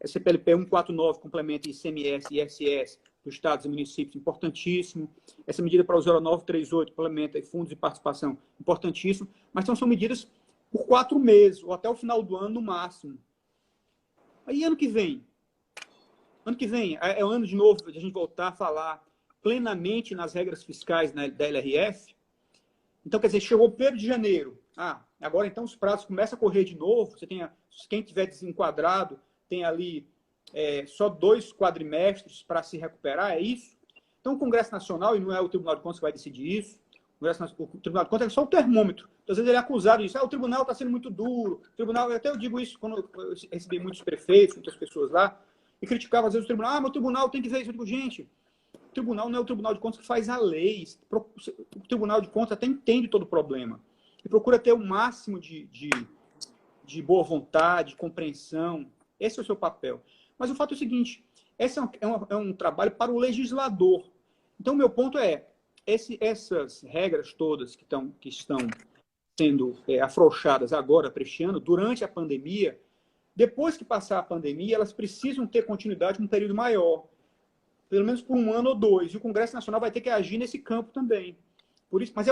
CPLP 149 complementa ICMS e ISS dos estados e municípios, importantíssimo. Essa medida para o 0938 complementa fundos de participação, importantíssimo. Mas então são medidas por 4 meses, ou até o final do ano no máximo. Aí ano que vem? Ano que vem é o ano de novo de a gente voltar a falar plenamente nas regras fiscais da LRF. Então, quer dizer, chegou 1º de janeiro. Agora então os prazos começam a correr de novo. Você tem quem tiver desenquadrado tem ali só 2 quadrimestres para se recuperar, é isso? Então o Congresso Nacional, e não é o Tribunal de Contas que vai decidir isso, o Tribunal de Contas é só o termômetro. Então, às vezes ele é acusado disso, o tribunal está sendo muito duro, o tribunal, até eu digo isso quando eu recebi muitos prefeitos, muitas pessoas lá, e criticava às vezes o tribunal, mas o tribunal tem que ver isso. Eu digo, gente, o tribunal não é o Tribunal de Contas que faz a lei, o Tribunal de Contas até entende todo o problema, e procura ter o máximo de boa vontade, compreensão. Esse é o seu papel. Mas o fato é o seguinte, esse é um trabalho para o legislador. Então, o meu ponto é, essas regras todas que estão sendo afrouxadas agora, para este ano, durante a pandemia, depois que passar a pandemia, elas precisam ter continuidade um período maior, pelo menos por 1 ano ou 2. E o Congresso Nacional vai ter que agir nesse campo também. Por isso, mas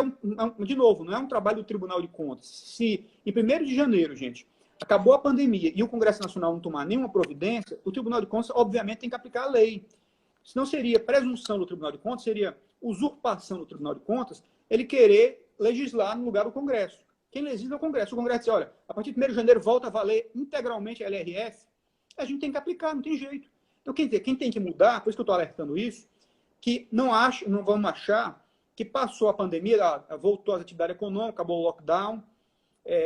de novo, não é um trabalho do Tribunal de Contas. Se em 1º de janeiro, gente, acabou a pandemia e o Congresso Nacional não tomar nenhuma providência, o Tribunal de Contas, obviamente, tem que aplicar a lei. Senão seria presunção do Tribunal de Contas, seria usurpação do Tribunal de Contas, ele querer legislar no lugar do Congresso. Quem legisla é o Congresso. O Congresso diz, olha, a partir de 1º de janeiro volta a valer integralmente a LRF, a gente tem que aplicar, não tem jeito. Então, quem tem que mudar, por isso que eu estou alertando isso, que não vamos achar que passou a pandemia, voltou às atividades econômicas, acabou o lockdown,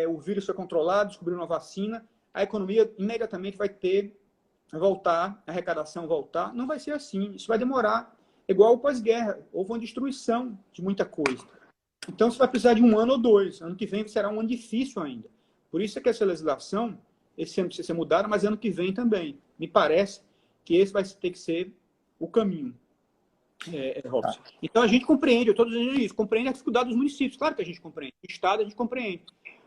o vírus foi controlado, descobriram uma vacina, a economia imediatamente vai voltar, a arrecadação voltar. Não vai ser assim, isso vai demorar. Igual o pós-guerra, houve uma destruição de muita coisa. Então, você vai precisar de 1 ano ou 2. Ano que vem será um ano difícil ainda. Por isso é que essa legislação, esse ano precisa ser mudada, mas ano que vem também. Me parece que esse vai ter que ser o caminho. Robson. Então, a gente compreende, eu estou dizendo isso, compreende a dificuldade dos municípios. Claro que a gente compreende. O Estado, a gente compreende.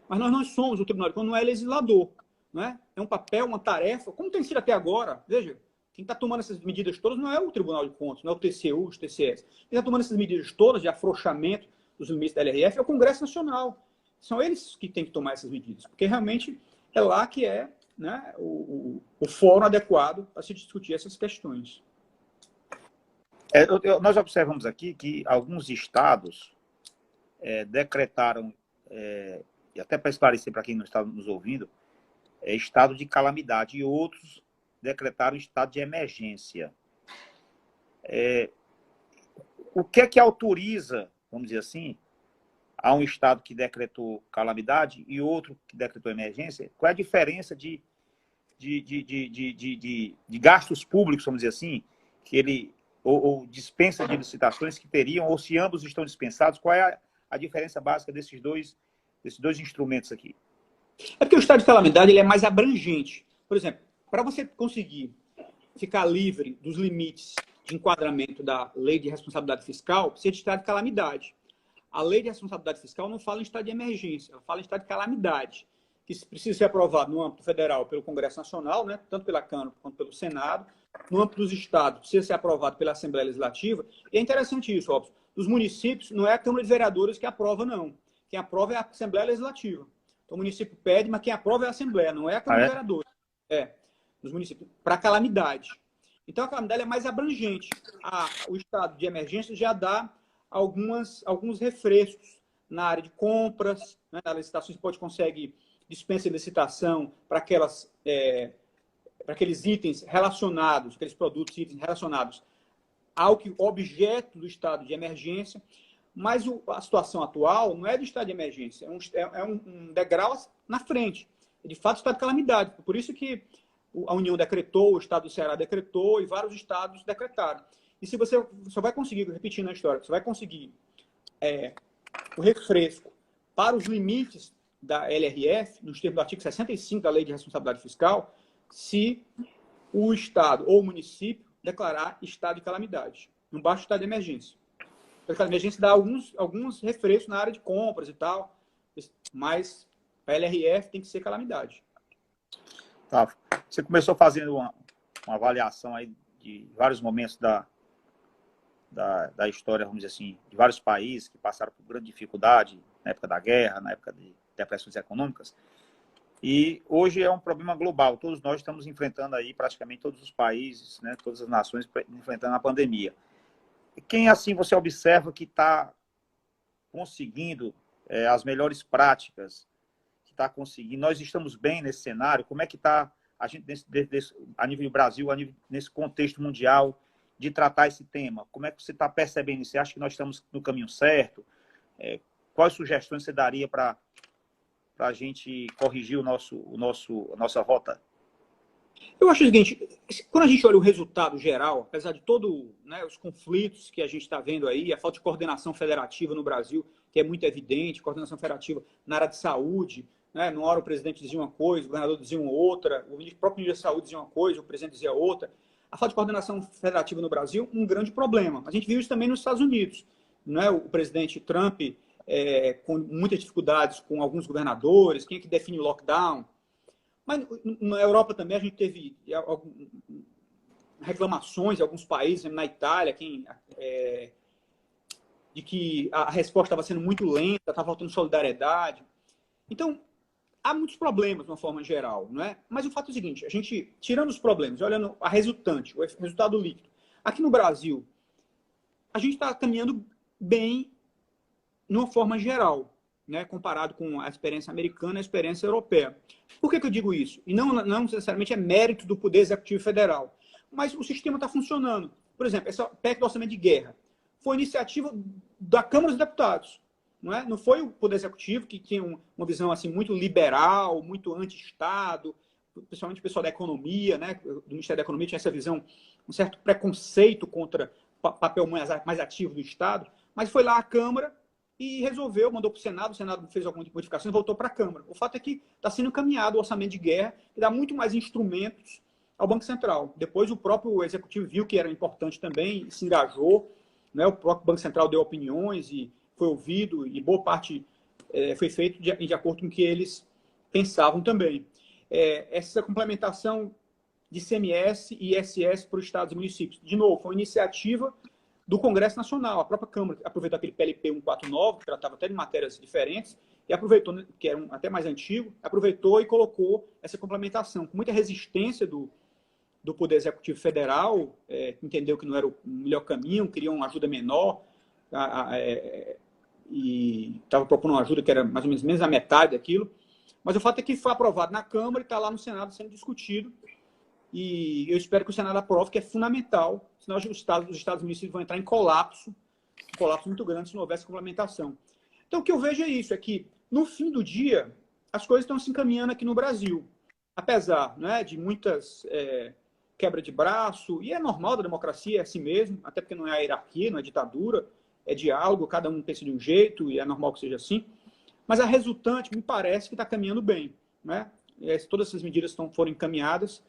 Mas nós não somos o Tribunal de Contas, não é legislador. Não é? É um papel, uma tarefa, como tem sido até agora. Veja, quem está tomando essas medidas todas não é o Tribunal de Contas, não é o TCU, os TCS. Quem está tomando essas medidas todas de afrouxamento dos limites da LRF é o Congresso Nacional. São eles que têm que tomar essas medidas, porque realmente é lá que é, né, o fórum adequado para se discutir essas questões. Nós observamos aqui que alguns estados decretaram, e até para esclarecer para quem não está nos ouvindo, estado de calamidade, e outros decretaram estado de emergência. O que é que autoriza, vamos dizer assim, a um estado que decretou calamidade e outro que decretou emergência? Qual é a diferença de gastos públicos, vamos dizer assim, que ele ou dispensa de licitações que teriam, ou se ambos estão dispensados? Qual é a diferença básica desses dois instrumentos aqui? É porque o estado de calamidade ele é mais abrangente. Por exemplo, para você conseguir ficar livre dos limites de enquadramento da lei de responsabilidade fiscal, precisa de estado de calamidade. A lei de responsabilidade fiscal não fala em estado de emergência, ela fala em estado de calamidade, que precisa ser aprovado no âmbito federal pelo Congresso Nacional, né, tanto pela Câmara quanto pelo Senado. No âmbito dos estados, precisa ser aprovado pela Assembleia Legislativa. E é interessante isso, Robson. Dos municípios, não é a Câmara de Vereadores que aprova, não. Quem aprova é a Assembleia Legislativa. Então, o município pede, mas quem aprova é a Assembleia, não é a Câmara de Vereadores. Dos municípios, para calamidade. Então, a calamidade é mais abrangente. O estado de emergência já dá alguns refrescos na área de compras, né? Na licitação, você consegue dispensa de licitação para aqueles itens relacionados, aqueles produtos e itens relacionados ao objeto do estado de emergência. Mas a situação atual não é do estado de emergência, é um degrau na frente. É de fato estado de calamidade. Por isso que a União decretou, o estado do Ceará decretou e vários estados decretaram. E se você só vai conseguir, repetindo a história, você vai conseguir o refresco para os limites da LRF, nos termos do artigo 65 da Lei de Responsabilidade Fiscal, se o Estado ou o município declarar estado de calamidade. Não basta o estado de emergência. O estado de emergência dá alguns refrescos na área de compras e tal, mas a LRF tem que ser calamidade. Tá. Você começou fazendo uma avaliação aí de vários momentos da história, vamos dizer assim, de vários países que passaram por grande dificuldade na época da guerra, na época de depressões econômicas. E hoje é um problema global. Todos nós estamos enfrentando aí, praticamente todos os países, né, todas as nações enfrentando a pandemia. E quem, assim, você observa que está conseguindo as melhores práticas, que está conseguindo, nós estamos bem nesse cenário, como é que está a gente, a nível do Brasil, nesse contexto mundial, de tratar esse tema? Como é que você está percebendo isso? Você acha que nós estamos no caminho certo? Quais sugestões você daria para a gente corrigir a nossa rota? Eu acho o seguinte, quando a gente olha o resultado geral, apesar de todos, né, os conflitos que a gente está vendo aí, a falta de coordenação federativa no Brasil, que é muito evidente, coordenação federativa na área de saúde, né, numa hora o presidente dizia uma coisa, o governador dizia uma outra, o próprio ministro da Saúde dizia uma coisa, o presidente dizia outra. A falta de coordenação federativa no Brasil, um grande problema. A gente viu isso também nos Estados Unidos. Né? O presidente Trump, com muitas dificuldades com alguns governadores, quem é que define o lockdown. Mas na Europa também a gente teve reclamações em alguns países, na Itália, de que a resposta estava sendo muito lenta, estava faltando solidariedade. Então, há muitos problemas de uma forma geral, não é? Mas o fato é o seguinte, a gente, tirando os problemas, olhando a resultante, o resultado líquido, aqui no Brasil, a gente está caminhando bem de uma forma geral, né, comparado com a experiência americana e a experiência europeia. Por que eu digo isso? E não necessariamente é mérito do Poder Executivo Federal, mas o sistema está funcionando. Por exemplo, essa PEC do orçamento de guerra foi iniciativa da Câmara dos Deputados. Não foi o Poder Executivo, que tinha uma visão assim, muito liberal, muito anti-Estado, principalmente o pessoal da economia, né? Do Ministério da Economia tinha essa visão, um certo preconceito contra o papel mais ativo do Estado, mas foi lá a Câmara e resolveu, mandou para o Senado fez alguma modificação e voltou para a Câmara. O fato é que está sendo encaminhado o orçamento de guerra, que dá muito mais instrumentos ao Banco Central. Depois o próprio Executivo viu que era importante também, se engajou, né? O próprio Banco Central deu opiniões e foi ouvido, e boa parte foi feito de acordo com o que eles pensavam também. Essa complementação de ICMS e ISS para os estados e municípios. De novo, foi uma iniciativa do Congresso Nacional. A própria Câmara aproveitou aquele PLP 149, que tratava até de matérias diferentes, e aproveitou, que era até mais antigo, aproveitou e colocou essa complementação, com muita resistência do Poder Executivo Federal, que entendeu que não era o melhor caminho, queria uma ajuda menor, e estava propondo uma ajuda que era mais ou menos a metade daquilo. Mas o fato é que foi aprovado na Câmara e está lá no Senado sendo discutido. E eu espero que o Senado aprove, que é fundamental, senão os estados e municípios vão entrar em colapso, um colapso muito grande se não houvesse complementação. Então, o que eu vejo é isso, é que, no fim do dia, as coisas estão se encaminhando aqui no Brasil. Apesar, né, de muitas quebra de braço, e é normal da democracia, é assim mesmo, até porque não é a hierarquia, não é ditadura, é diálogo, cada um pensa de um jeito, e é normal que seja assim. Mas a resultante, me parece que está caminhando bem. Né? Todas essas medidas foram encaminhadas,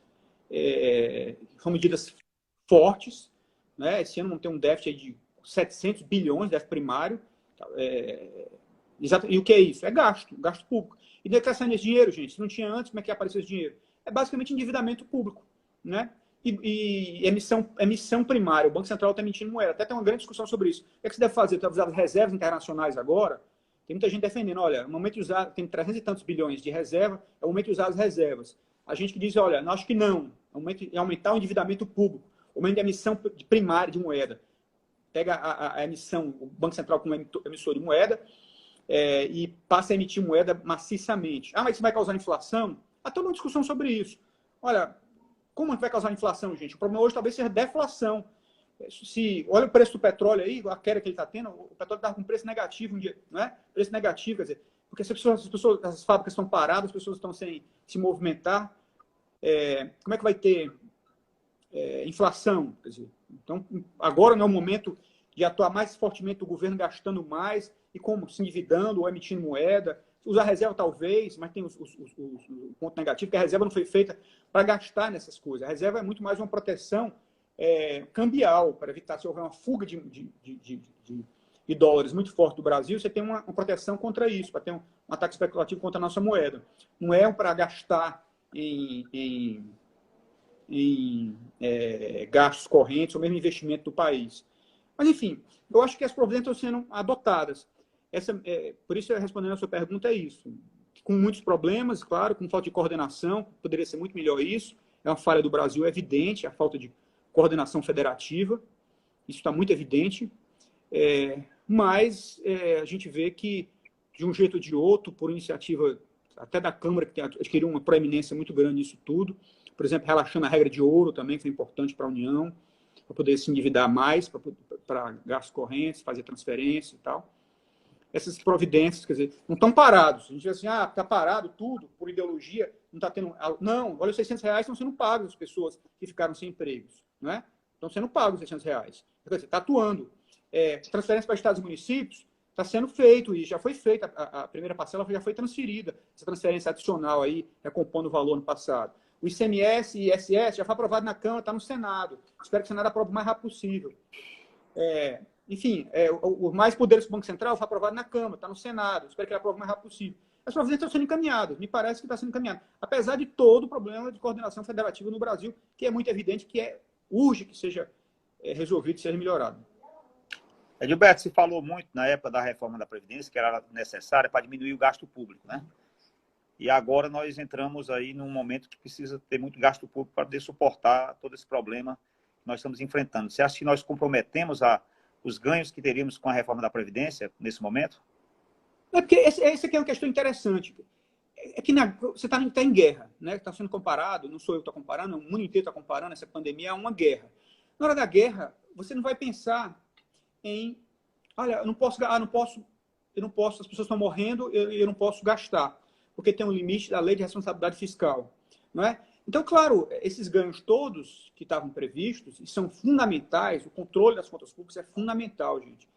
são medidas fortes. Né? Esse ano vamos ter um déficit de 700 bilhões, déficit primário. E o que é isso? É gasto público. E daí está saindo esse dinheiro, gente. Se não tinha antes, como é que apareceu esse dinheiro? É basicamente endividamento público. Né? E emissão primária. O Banco Central está emitindo moeda. Até tem uma grande discussão sobre isso. O que é que se deve fazer? Está usando as reservas internacionais agora? Tem muita gente defendendo, olha, no momento de usar, tem 300 e tantos bilhões de reserva, é o momento de usar as reservas. A gente que diz, olha, acho que não, é o momento de aumentar o endividamento público, o momento de emissão primária de moeda. Pega a emissão, o Banco Central como emissor de moeda, e passa a emitir moeda maciçamente. Mas isso vai causar inflação? Há toda uma discussão sobre isso. Olha, como vai causar inflação, gente? O problema hoje talvez seja deflação. Olha o preço do petróleo aí, a queda que ele está tendo, o petróleo está com preço negativo um dia, não é? Preço negativo, quer dizer, porque as fábricas estão paradas, as pessoas estão sem se movimentar, como é que vai ter inflação? Quer dizer, então, agora não é o momento de atuar mais fortemente o governo gastando mais e como se endividando ou emitindo moeda, Usar reserva talvez, mas tem o ponto negativo, que a reserva não foi feita para gastar nessas coisas. A reserva é muito mais uma proteção cambial, para evitar se houver uma fuga de dólares muito forte do Brasil, você tem uma proteção contra isso, para ter um ataque especulativo contra a nossa moeda. Não é para gastar em gastos correntes ou mesmo investimento do país. Mas, enfim, eu acho que as providências estão sendo adotadas. Por isso, respondendo a sua pergunta, é isso. Com muitos problemas, claro, com falta de coordenação, poderia ser muito melhor isso. É uma falha do Brasil evidente, a falta de coordenação federativa. Isso está muito evidente. Mas a gente vê que, de um jeito ou de outro, por iniciativa até da Câmara, que adquiriu uma proeminência muito grande nisso tudo, por exemplo, relaxando a regra de ouro também, que foi importante para a União, para poder se endividar mais, para gastos correntes, fazer transferência e tal. Essas providências, quer dizer, não estão parados. A gente diz assim, está parado tudo, por ideologia, não está tendo... Não, olha, os R$600 estão sendo pagos às pessoas que ficaram sem empregos, não é? Estão sendo pagos os R$600. Quer dizer, está atuando. Transferência para estados e municípios está sendo feito, e já foi feita, a primeira parcela já foi transferida, essa transferência adicional aí, recompondo o valor no passado. O ICMS e ISS já foi aprovado na Câmara, está no Senado. Espero que o Senado aprove o mais rápido possível. Enfim, os mais poderes do Banco Central foi aprovado na Câmara, está no Senado. Espero que ele aprove o mais rápido possível. As providências estão sendo encaminhadas, me parece que está sendo encaminhado. Apesar de todo o problema de coordenação federativa no Brasil, que é muito evidente que urge que seja resolvido, seja melhorado. Edilberto, se falou muito na época da reforma da Previdência, que era necessária para diminuir o gasto público, né? E agora nós entramos aí num momento que precisa ter muito gasto público para poder suportar todo esse problema que nós estamos enfrentando. Você acha que nós comprometemos os ganhos que teríamos com a reforma da Previdência nesse momento? Porque essa aqui é uma questão interessante. É que você está em guerra, né? Está sendo comparado, não sou eu que estou comparando, o mundo inteiro está comparando essa pandemia a uma guerra. Na hora da guerra, você não vai pensar olha, eu não posso, as pessoas estão morrendo, eu não posso gastar, porque tem um limite da lei de responsabilidade fiscal, não é? Então, claro, esses ganhos todos que estavam previstos e são fundamentais, o controle das contas públicas é fundamental, gente.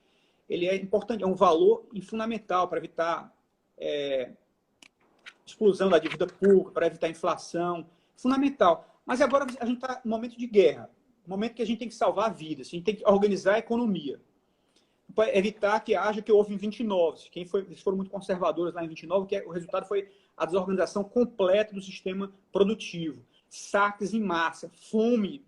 Ele é importante, é um valor fundamental para evitar explosão da dívida pública, para evitar inflação, fundamental. Mas agora a gente está no momento de guerra, no momento que a gente tem que salvar vidas, a gente tem que organizar a economia, para evitar que haja o que houve em 29. Eles foram muito conservadores lá em 29, o resultado foi a desorganização completa do sistema produtivo. Saques em massa, fome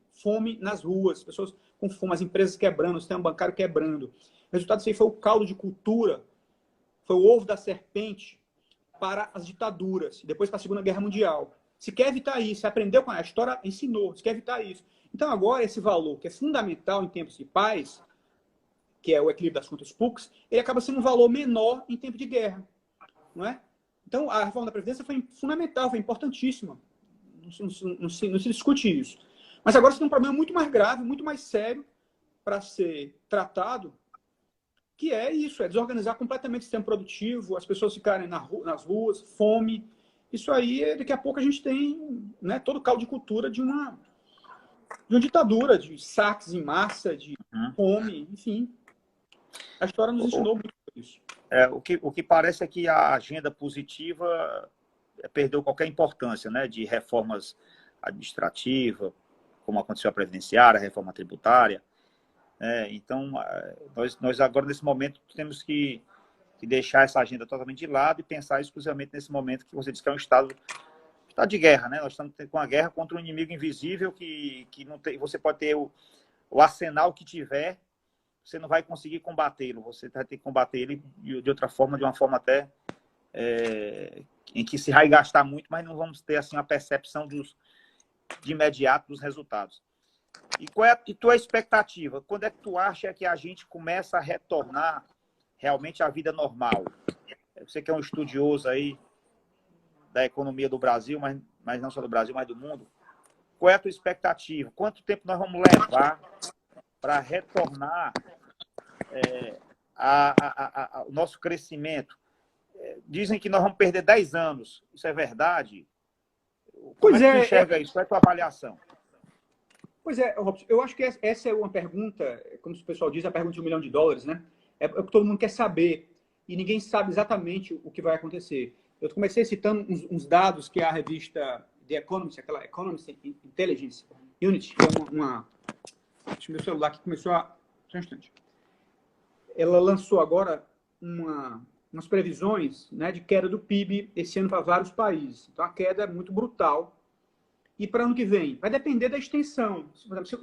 nas ruas, pessoas com fome, as empresas quebrando, o sistema bancário quebrando. O resultado disso aí foi o caldo de cultura, foi o ovo da serpente para as ditaduras, e depois para a Segunda Guerra Mundial. Se quer evitar isso, se aprendeu com a história, ensinou, se quer evitar isso. Então agora esse valor, que é fundamental em tempos de paz, que é o equilíbrio das contas públicas, ele acaba sendo um valor menor em tempo de guerra, não é? Então, a reforma da Previdência foi fundamental, foi importantíssima. Não se discute isso. Mas agora você tem um problema muito mais grave, muito mais sério para ser tratado, que é isso, é desorganizar completamente o sistema produtivo, as pessoas ficarem nas ruas, fome. Isso aí, daqui a pouco a gente tem, né, todo o caldo de cultura de uma ditadura, de saques em massa, de fome, enfim. A história nos ensinou muito isso. O que parece é que a agenda positiva perdeu qualquer importância, né, de reformas administrativas, como aconteceu a previdenciária, a reforma tributária. Então, nós agora, nesse momento, temos que deixar essa agenda totalmente de lado e pensar exclusivamente nesse momento que você disse que é um estado de guerra, né? Nós estamos com a guerra contra um inimigo invisível que não tem, você pode ter o arsenal que tiver, você não vai conseguir combatê-lo, você vai ter que combater ele de outra forma, de uma forma até em que se vai gastar muito, mas não vamos ter assim, uma percepção de imediato dos resultados. E qual é a tua expectativa? Quando é que tu acha que a gente começa a retornar realmente à vida normal? Você que é um estudioso aí da economia do Brasil, mas não só do Brasil, mas do mundo, qual é a tua expectativa? Quanto tempo nós vamos levar para retornar o nosso crescimento? Dizem que nós vamos perder 10 anos. Isso é verdade? Como é que tu enxerga isso? Qual é a tua avaliação? Pois é, Robson, eu acho que essa é uma pergunta, como o pessoal diz, a pergunta de $1 milhão, né? É o que todo mundo quer saber. e ninguém sabe exatamente o que vai acontecer. Eu comecei citando uns dados que a revista The Economist, aquela Economist Intelligence Unit, que é Deixa eu ver o celular que começou a... Só um instante. Ela lançou agora umas previsões, né, de queda do PIB esse ano para vários países. Então, a queda é muito brutal. E para ano que vem? Vai depender da extensão.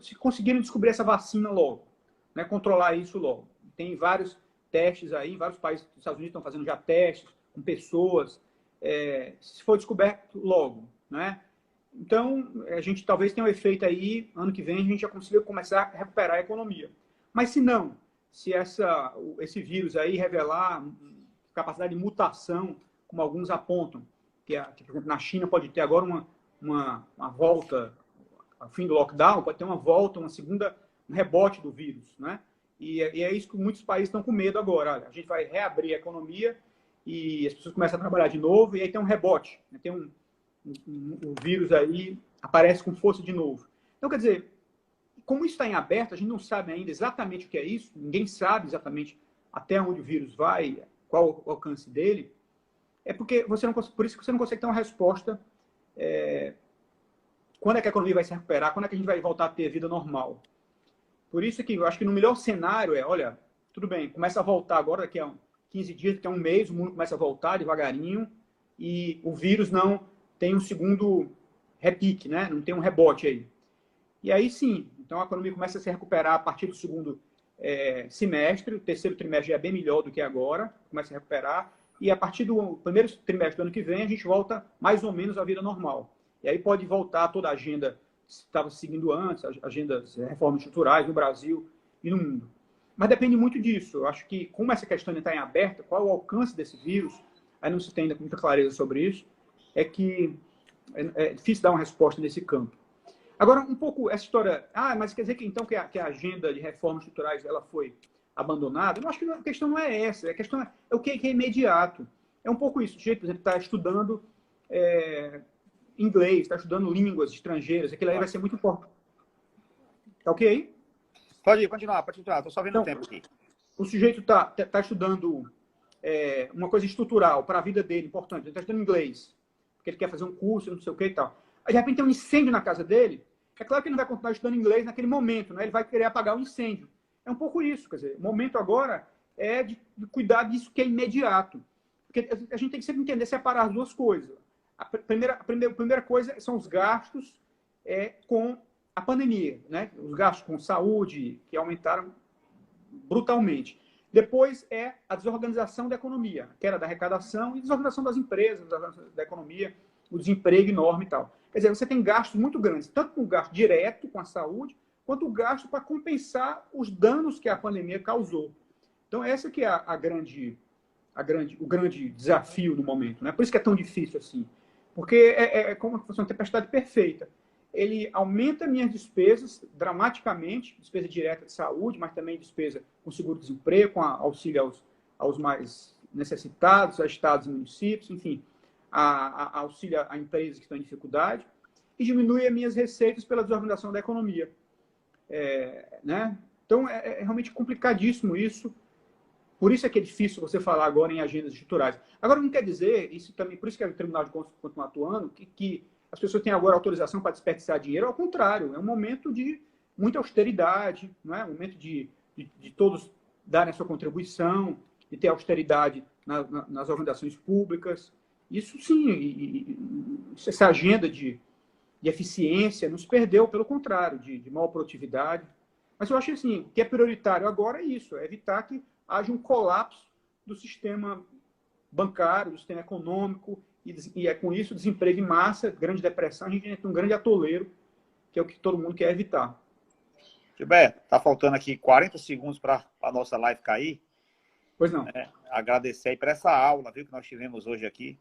Se conseguirem descobrir essa vacina logo, né, controlar isso logo. Tem vários testes aí, em vários países dos Estados Unidos estão fazendo já testes com pessoas. Se for descoberto logo, né? Então, a gente talvez tenha um efeito aí, ano que vem a gente já consiga começar a recuperar a economia. Mas se não, se esse vírus aí revelar capacidade de mutação, como alguns apontam, que por exemplo, na China pode ter agora uma volta, ao fim do lockdown, pode ter uma volta, um rebote do vírus, né? E é isso que muitos países estão com medo agora. Olha, a gente vai reabrir a economia e as pessoas começam a trabalhar de novo e aí tem um rebote, né? Tem o vírus aí aparece com força de novo. Então, quer dizer, como isso está em aberto, a gente não sabe ainda exatamente o que é isso, ninguém sabe exatamente até onde o vírus vai, qual o alcance dele, por isso que você não consegue ter uma resposta quando é que a economia vai se recuperar, quando é que a gente vai voltar a ter vida normal. Por isso que eu acho que no melhor cenário olha, tudo bem, começa a voltar agora, daqui a 15 dias, daqui a um mês, o mundo começa a voltar devagarinho e o vírus não tem um segundo repique, né? Não tem um rebote aí. E aí sim, então a economia começa a se recuperar a partir do segundo semestre, o terceiro trimestre já é bem melhor do que agora, começa a recuperar, e a partir do primeiro trimestre do ano que vem a gente volta mais ou menos à vida normal. E aí pode voltar toda a agenda que estava seguindo antes, agendas, reformas estruturais no Brasil e no mundo. Mas depende muito disso. Eu acho que, como essa questão ainda está em aberto, qual é o alcance desse vírus, aí não se tem ainda muita clareza sobre isso, que é difícil dar uma resposta nesse campo. Agora, um pouco essa história... mas quer dizer que então que a agenda de reformas estruturais ela foi abandonada? Eu acho que a questão não é essa. A questão é o que é imediato. É um pouco isso. O sujeito, por exemplo, está estudando inglês, está estudando línguas estrangeiras. Aquilo aí vai ser muito importante. Tá ok aí? Pode continuar. Estou só vendo o tempo aqui. O sujeito está estudando uma coisa estrutural para a vida dele, importante. Ele está estudando inglês, porque ele quer fazer um curso, não sei o que e tal. Aí, de repente, tem um incêndio na casa dele. É claro que ele não vai continuar estudando inglês naquele momento, né? Ele vai querer apagar o incêndio. É um pouco isso, quer dizer, o momento agora é de cuidar disso que é imediato. Porque a gente tem que sempre entender, separar as duas coisas. A primeira coisa são os gastos com a pandemia, né? Os gastos com saúde, que aumentaram brutalmente. Depois é a desorganização da economia, a queda da arrecadação e desorganização das empresas, da economia, o desemprego enorme e tal. Quer dizer, você tem gastos muito grandes, tanto com o gasto direto com a saúde, quanto o gasto para compensar os danos que a pandemia causou. Então, essa que é o grande desafio do momento, né? Por isso que é tão difícil assim. Porque é como se fosse uma tempestade perfeita. Ele aumenta minhas despesas dramaticamente, despesa direta de saúde, mas também despesa com seguro-desemprego, com auxílio aos mais necessitados, a estados e municípios, enfim, auxílio a empresas que estão em dificuldade, e diminui as minhas receitas pela desorganização da economia. Né? Então, é realmente complicadíssimo isso. Por isso é que é difícil você falar agora em agendas estruturais. Agora, não quer dizer, isso também, por isso que o Tribunal de Contas continua atuando, que as pessoas têm agora autorização para desperdiçar dinheiro. Ao contrário, é um momento de muita austeridade, não é? Um momento de todos darem a sua contribuição, de ter austeridade nas organizações públicas. Isso sim, essa agenda de eficiência não se perdeu, pelo contrário, de maior produtividade. Mas eu acho assim, o que é prioritário agora é isso, é evitar que haja um colapso do sistema bancário, do sistema econômico, e é com isso desemprego em massa, grande depressão, a gente entra um grande atoleiro, que é o que todo mundo quer evitar. Gilberto, está faltando aqui 40 segundos para a nossa live cair. Pois não. Agradecer aí por essa aula, viu, que nós tivemos hoje aqui,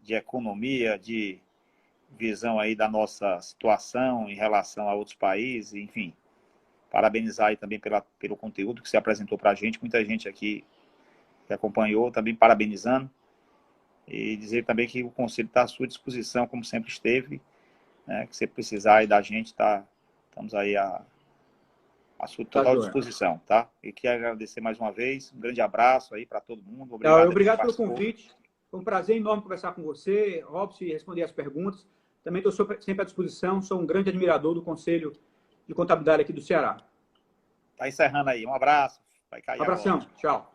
de economia, de visão aí da situação em relação a outros países, enfim. Parabenizar aí também pelo conteúdo que você apresentou para a gente, muita gente aqui que acompanhou, também parabenizando. E dizer também que o Conselho está à sua disposição, como sempre esteve, né? Que você precisar aí da gente, estamos aí à à sua total disposição, tá? E quero agradecer mais uma vez. Um grande abraço aí para todo mundo. Obrigado pelo convite. Foi um prazer enorme conversar com você, Robson, e responder as perguntas. Também estou sempre à disposição. Sou um grande admirador do Conselho de Contabilidade aqui do Ceará. Tá encerrando aí. Um abraço. Vai cair Abração. agora. Tchau.